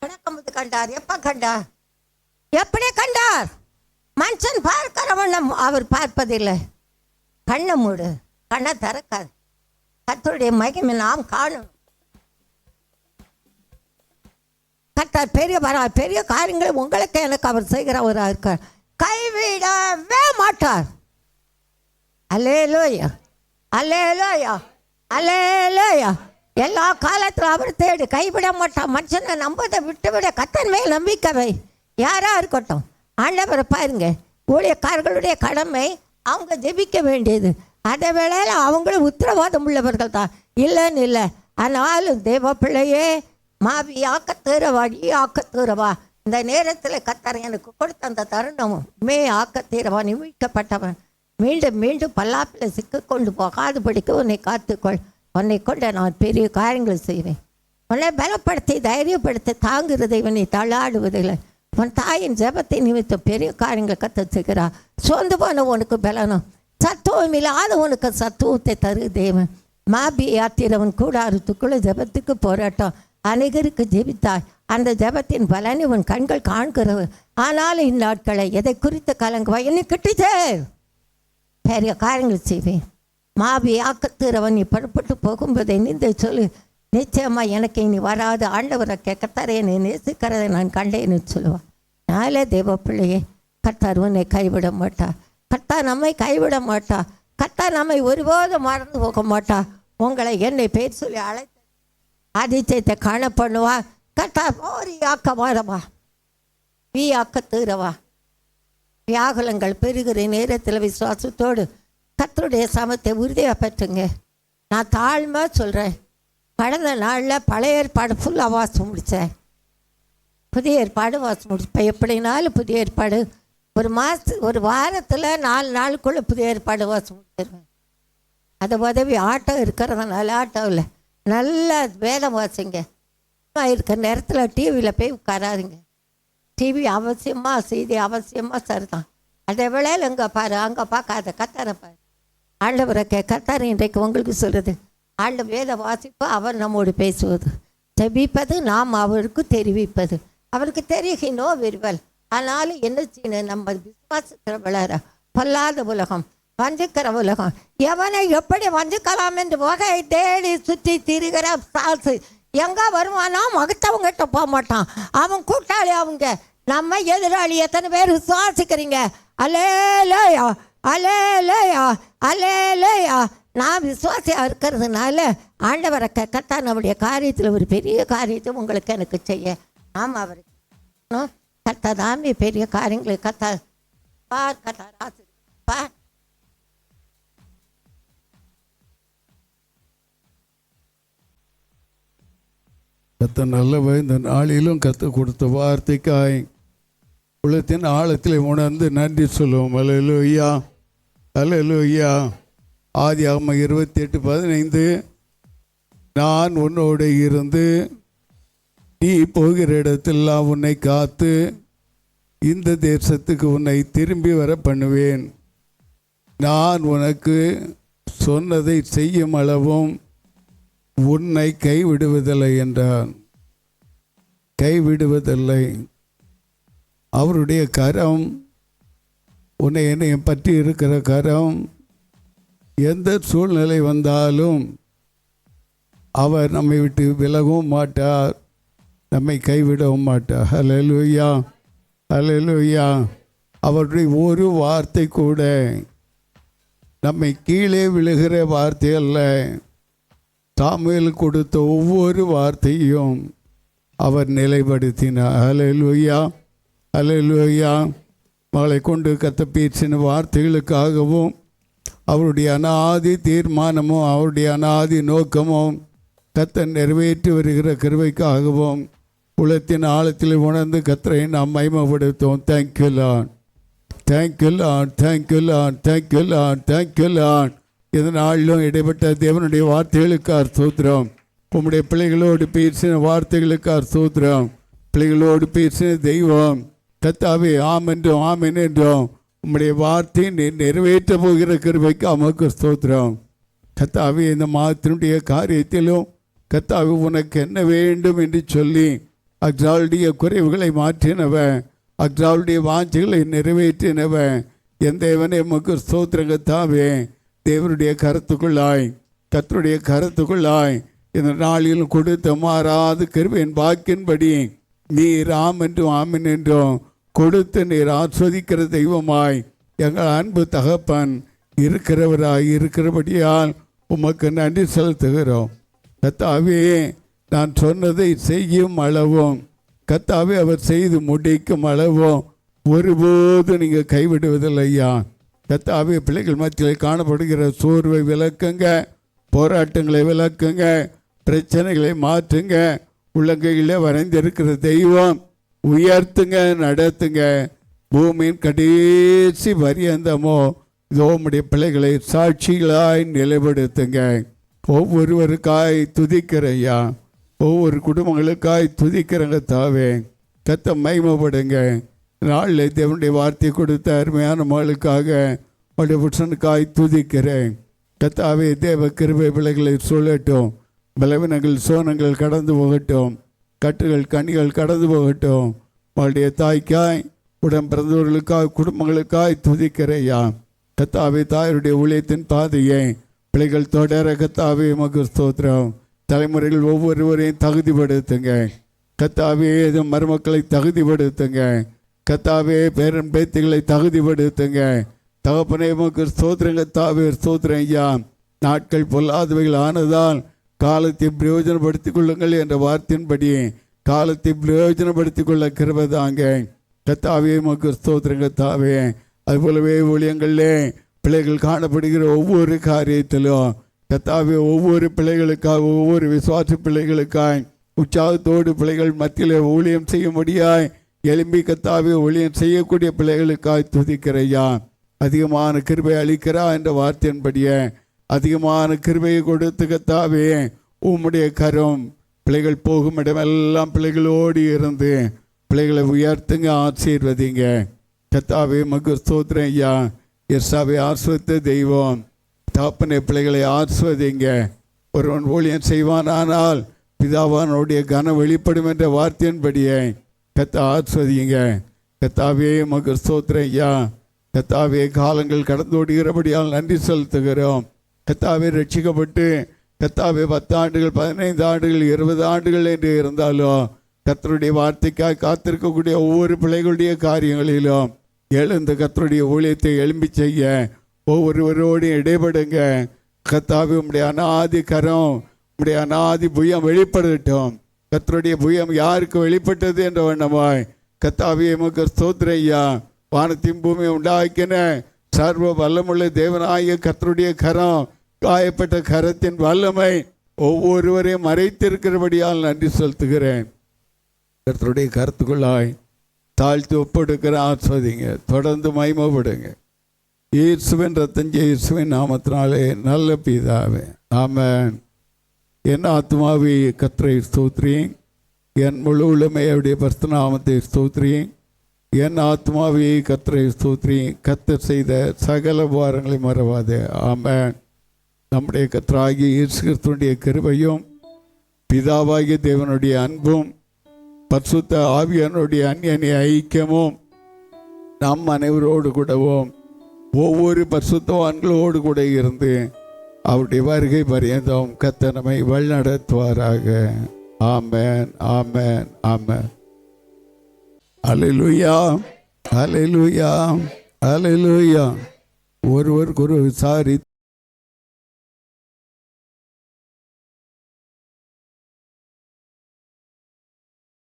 கணக்கம்பது கண்டார். எப்ப கண்டார்? எப்படி கண்டார்? மனுஷன் பார்க்கிறவன் அவர் பார்ப்பதில்லை. கண்ணை மூடு, கண்ணை திறக்காது. கர்த்தருடைய மகிமை நாம் காணணும். கர்த்தர் பெரிய காரியங்களை உங்களுக்கு எனக்கு அவர் செய்கிறவராக இருக்கார். கைவிடவே மாட்டார். அல்லேலூயா, அல்லேலூயா, அல்லேலூயா. எல்லா காலத்திலும் அவர் தேடு. கைவிட மாட்டான். மனுஷனை நம்பதை விட்டுவிட கர்த்தர் மேல் நம்பிக்கை வை. யாரா இருக்கட்டும். ஆண்டவரை பாருங்க, ஊழியக்காரர்களுடைய கடமை அவங்க ஜெபிக்க வேண்டியது. அதே வேளையில் அவங்களும் உத்தரவாதம் உள்ளவர்கள் தான், இல்லைன்னு இல்லை. ஆனாலும் தேவ பிள்ளையே, மாவி ஆக்கத்தீரவா, நீ ஆக்கத்தீரவா. இந்த நேரத்தில் கர்த்தர் எனக்கு கொடுத்த அந்த தருணமும் ஆக்கத்தீரவா. நீ மீட்கப்பட்டவன். மீண்டும் மீண்டும் பல்லாப்பில் சிக்கிக்கொண்டு போகாதபடிக்கு உன்னை காத்துக்கொள். உன்னை கொண்டு நான் பெரிய காரியங்கள் செய்வேன். உன்னை பலப்படுத்தி தைரியப்படுத்தி தாங்குறதை இவனை தள்ளாடுவதில்லை. உன் தாயின் ஜெபத்தை நிமித்தம் பெரிய காரியங்கள் கத்த செய்கிறார். சோர்ந்து போன உனக்கு பலனும் சத்துவம் இல்லாத உனக்கு சத்துவத்தை தரு தேவன். மாபி யாத்திரவன் கூடாரத்துக்குள்ள ஜெபத்துக்கு போராட்டம். அநேகருக்கு ஜெபித்தாய். அந்த ஜெபத்தின் பலனை உன் கண்கள் காண்கிறவர். ஆனாலும் இந்நாட்களை எதை குறித்து கலங்குவாய்? என்னை கிட்டுச்சே பெரிய காரியங்கள் செய்வேன். மாபி ஆக்கத்தீரவன் நீ புறப்பட்டு போகும்போதை நிந்தை சொல்லு. நிச்சயமா எனக்கு இனி வராது. ஆண்டவரை கர்த்தரை என்னை நேசிக்கிறதை நான் கண்டேன்னு சொல்லுவான். நாளே தேவ பிள்ளையே, கர்த்தர் உன்னை கைவிட மாட்டா. கர்த்தர் நம்மை கைவிட மாட்டா. கர்த்தர் நம்மை ஒருபோதும் மறந்து போக மாட்டா. உங்களை என்னை பேர் சொல்லி அழைத்த அதிசயத்தை காண பண்ணுவா. கர்த்தர் ஓரி ஆக்க மாறவா, வீ ஆக்கத்தீரவா. வியாகுலங்கள் பெருகிற நேரத்தில் விசுவாசத்தோடு கர்த்தருடைய சமத்தை உறுதியாக பெற்றுங்க. நான் தாழ்மை சொல்கிறேன். கடந்த நாளில் பழைய ஏற்பாடு ஃபுல்லாக வாசம் முடித்தேன். புதிய ஏற்பாடு வாசம் முடிப்பேன். எப்படினாலும் புதிய ஏற்பாடு ஒரு வாரத்தில் 4 நாளுக்குள்ளே புதிய ஏற்பாடு வாசம் முடிச்சிருவேன். அது உதவி ஆட்டம் இருக்கிறதுனால ஆட்டம் இல்லை. நல்ல வேதம் வாசிங்க. இருக்கிற நேரத்தில் டிவியில் போய் உட்காராதுங்க. டிவி அவசியமாக, செய்தி அவசியமாக சரிதான். அதே வேளையில் இங்கே பாரு, அங்கே பார்க்காத கத்தரை பாரு. ஆண்டவரை கத்தரை இன்றைக்கு உங்களுக்கு சொல்கிறது. ஆண்ட வேத வாசிப்பு அவர் நம்மோடு பேசுவது, ஜெபிப்பது, நாம் அவருக்கு தெரிவிப்பது. அவருக்கு தெரியுகினோ விரிவல். ஆனாலும் என்ன செய்யணும்? நம்ம விசுவாசிக்கிற வளர பொல்லாத உலகம், வஞ்சிக்கிற உலகம். எவனை எப்படி வஞ்சிக்கலாம் என்று வகை தேடி சுற்றி திரிகிற சாசு எங்கே வருவானோ மகத்தவங்கிட்ட போக மாட்டான். அவன் கூட்டாளி. அவங்க நம்ம எதிராளி. எத்தனை பேர் விசுவாசிக்கிறீங்க? அல்லேலூயா, அல்லேலூயா, அல்லேலூயா. நான் விசுவாசியாக இருக்கிறதுனால ஆண்டவரை கத்தா நம்முடைய காரியத்தில் ஒரு பெரிய காரியத்தை உங்களுக்கு எனக்கு செய்ய நாம் அவருக்கு கத்தா தாமே பெரிய காரியங்களை கத்தா பார். கத்தா ராசி பார். கத்த நல்லவ. இந்த நாளிலும் கத்த கொடுத்த வார்த்தைக்காய் உள்ளத்தின் ஆழத்தில் உணர்ந்து நன்றி சொல்லுவோம். அல்லேலூயா, அல்லேலூயா. ஆதியாகமம் 28:15, நான் உன்னோடு இருந்து நீ போகிற இடத்தெல்லாம் உன்னை காத்து இந்த தேசத்துக்கு உன்னை திரும்பி வர பண்ணுவேன். நான் உனக்கு சொன்னதை செய்யும் அளவும் உன்னை கைவிடுவதில்லை என்றான். கைவிடுவதில்லை. அவருடைய கரம், உன்னை என்னை பற்றி இருக்கிற கரம், எந்த சூழ்நிலை வந்தாலும் அவர் நம்மை விட்டு விலகவும் மாட்டார், நம்மை கைவிடவும் மாட்டார். அல்லேலூயா, அல்லேலூயா. அவருடைய ஒரு வார்த்தை கூட நம்மை கீழே விழுகிற வார்த்தை அல்ல. சாமுவேல் கொடுத்த ஒவ்வொரு வார்த்தையும் அவர் நிலைப்படுத்தினார். அல்லேலூயா, அல்லேலூயா. மகளை கொண்டு கர்த்தர் பேசின வார்த்தைகளுக்காகவும் அவருடைய அநாதி தீர்மானமும் அவருடைய அநாதி நோக்கமும் கர்த்தர் நிறைவேற்றி வருகிற கிருபைக்காகவும் உலகத்தின் ஆழத்தில் உணர்ந்து கர்த்தரை நாம் மகிமைப்படுத்துவோம். Thank you lord, thank you lord, thank you lord, thank you lord, thank you lord. இந்த நாளிலும் இடைப்பட்ட தேவனுடைய வார்த்தைகளுக்கார் ஸ்தோத்திரம். உம்முடைய பிள்ளைகளோடு பேசின வார்த்தைகளுக்கார் ஸ்தோத்திரம். பிள்ளைகளோடு பேசின தெய்வம் கர்த்தாவே ஆம் என்றும் ஆமென் என்றும் உம்முடைய வார்த்தையை நிறைவேற்ற போகிற கிருபைக்கு அமக்கு ஸ்தோத்திரம். கர்த்தாவே இந்த மாதத்தினுடைய காரியத்திலும் கர்த்தாவே உனக்கு என்ன வேண்டும் என்று சொல்லி அக்ஸாளுடைய குறைவுகளை மாற்றினவன், அக்ஸாளுடைய வாஞ்சைகளை நிறைவேற்றினவன் என் தேவனே உமக்கு ஸ்தோத்திரம். கர்த்தாவே தேவனுடைய கருத்துக்குள்ளாய், கர்த்தருடைய கருத்துக்குள்ளாய் இந்த நாளில் கொடுத்த மாறாத கிருபையின் வாக்கின்படி நீர் ஆம் என்றும் ஆமென் என்றும் கொடுத்து நீர் ஆஸ்வதிக்கிற தெய்வமாய் எங்கள் அன்பு தகப்பன் இருக்கிறபடியால் உமக்கு நன்றி செலுத்துகிறோம். கர்த்தாவே நான் சொன்னதை செய்யும் அளவும், கர்த்தாவே அவர் செய்து முடிக்கும் அளவும் ஒருபோது நீங்கள் கைவிடுவதில்லை ஐயா. கர்த்தாவே பிள்ளைகள் மத்தியில் காணப்படுகிற சோர்வை விளக்குங்க, போராட்டங்களை விளக்குங்க, பிரச்சனைகளை மாற்றுங்க. உள்ளங்கையிலே வரைந்திருக்கிற தெய்வம் உயர்த்துங்க, நடத்துங்க. பூமியின் கடைசி பரியந்தமோ இதோ உம்முடைய பிள்ளைகளை சாட்சிகளாய் நிலைப்படுத்துங்க. ஒவ்வொருவருக்காய் துதிக்கிறையா, ஒவ்வொரு குடும்பங்களுக்காய் துதிக்கிறங்க. தாவே கத்த மகிமைப்படுங்க. நாளில் தேவனுடைய வார்த்தை கொடுத்த அருமையான மகளுக்காக உடைய புருஷனுக்காய் துதிக்கிறேன். கத்தாவே தேவ கிருபை பிள்ளைகளை சொல்லட்டும். பலவீனங்கள் சோனங்கள் கடந்து போகட்டும், கட்டுகள் கனிகள் கடந்து போகட்டும். அவளுடைய தாய்க்காய், உடன் பிறந்தவர்களுக்காய், குடும்பங்களுக்காய் துதிக்கிறையா. கத்தாவே தாயருடைய ஊழியத்தின் பாதையை பிள்ளைகள் தொடர கத்தாவே உமக்கு ஸ்தோத்திரம். தலைமுறைகள் ஒவ்வொருவரையும் தகுதிப்படுத்துங்க கத்தாவே. மருமக்களை தகுதிப்படுத்துங்க கத்தாவே. பேரன் பேத்திகளை தகுதிப்படுத்துங்க தகப்பனே. உமக்கு ஸ்தோத்திரம் கத்தாவே, ஸ்தோத்திரம் ஐயா. நாட்கள் பொல்லாதவைகள் ஆனதால் காலத்தை பிரயோஜனப்படுத்திக் கொள்ளுங்கள் என்ற வார்த்தையின்படி காலத்தை பிரயோஜனப்படுத்திக் கொள்ள கிருபைதாங்க கத்தாவே. உமக்கு ஸ்தோத்திரம் கத்தாவே. அதுபோலவே ஊழியங்களிலே பிள்ளைகள் காணப்படுகிற ஒவ்வொரு காரியத்திலும் கத்தாவே ஒவ்வொரு பிள்ளைகளுக்காக, ஒவ்வொரு விசுவாச பிள்ளைகளுக்காய் உற்சாகத்தோடு பிள்ளைகள் மத்தியில் ஊழியம் செய்யும்படியாய் எழும்பி கத்தாவே ஊழியம் செய்யக்கூடிய பிள்ளைகளுக்காய் துதிக்கிறையா. அதிகமான கிருபை அளிக்கிறா என்ற வார்த்தையின்படியே அதிகமான கிருபையை கொடுத்து கத்தாவே உம்முடைய கரம் பிள்ளைகள் போகும் இடமெல்லாம் பிள்ளைகளோடு இருந்து பிள்ளைகளை உயர்த்துங்க, ஆசீர்வதிங்க கத்தாவே. மகு ஸ்தோத்திரம் ஐயா. எஸ்ஸாவை ஆஸ்வதித்த தெய்வம் தாப்பனை பிள்ளைகளை ஆஸ்வதிங்க. ஒருவன் ஊழியம் செய்வானால் பிதாவானுடைய கனம் வெளிப்படும் என்ற வார்த்தையின்படியே கத்த ஆஸ்வதிங்க கத்தாவே. மகு ஸ்தோத்திரம் ஐயா. கத்தாவே காலங்கள் கடந்து ஓடுகிறபடியால் நன்றி செலுத்துகிறோம் கத்தாவே. ரட்சிக்கப்பட்டு கத்தாவே 10 ஆண்டுகள், 15 ஆண்டுகள், 20 ஆண்டுகள் என்று இருந்தாலும் கர்த்தருடைய வார்த்தைக்காய் காத்திருக்கக்கூடிய ஒவ்வொரு பிள்ளைகளுடைய காரியங்களிலும் எழுந்து கர்த்தருடைய ஊழியத்தை எழும்பி செய்ய ஒவ்வொருவரோடு இடைபடுங்க கர்த்தாவே. உம்முடைய அநாதி கரம், உம்முடைய அநாதி புயம் வெளிப்படட்டும். கர்த்தருடைய புயம் யாருக்கு வெளிப்பட்டது என்ற வண்ணமாய் கர்த்தாவே எமக்கு ஸ்தோத்திரம் ஐயா. வானத்தின் பூமியை உண்டாக்கின சர்வ வல்லமுள்ள தேவனாகிய கர்த்தருடைய கரம், காயப்பட்ட கரத்தின் வல்லமை ஒவ்வொருவரையும் மறைத்திருக்கிறபடியால் நன்றி செலுத்துகிறேன். கர்த்தருடைய கருத்துக்குள்ளாய் தாழ்த்தி ஒப்படுக்கிற ஆஸ்வதிங்க. தொடர்ந்து மகிமைப்படுங்க. இயேசுவின் ரத்தம் இயேசுவின் நாமத்தினாலே நல்ல பிதாவே, ஆமென். என் ஆத்மாவே கர்த்தரை ஸ்தோத்திரி, என் முழு உள்ளமையுடைய பரிசுத்த நாமத்தை ஸ்தோத்திரி. என் ஆத்மாவே கர்த்தரை ஸ்தோத்திரி, கர்த்தர் செய்த சகல உபகாரங்களை மறவாதே. ஆமென். நம்முடைய கர்த்தராகிய இயேசு கிறிஸ்துவினுடைய கிருபையும் பிதாவாகிய தேவனுடைய அன்பும் பரிசுத்த ஆவியானுடைய அந்நிய ஐக்கியமும் நம் அனைவரோடு கூடவும் ஒவ்வொரு பரிசுத்தவான்களோடு கூட இருந்து அவருடைய வருகை பரியந்தம் கர்த்தர் நம்மை வழிநடத்துவாராக. ஆமென், ஆமென், ஆமென். அல்லேலூயா, அல்லேலூயா, அல்லேலூயா. ஒருவருக்கொரு விசாரி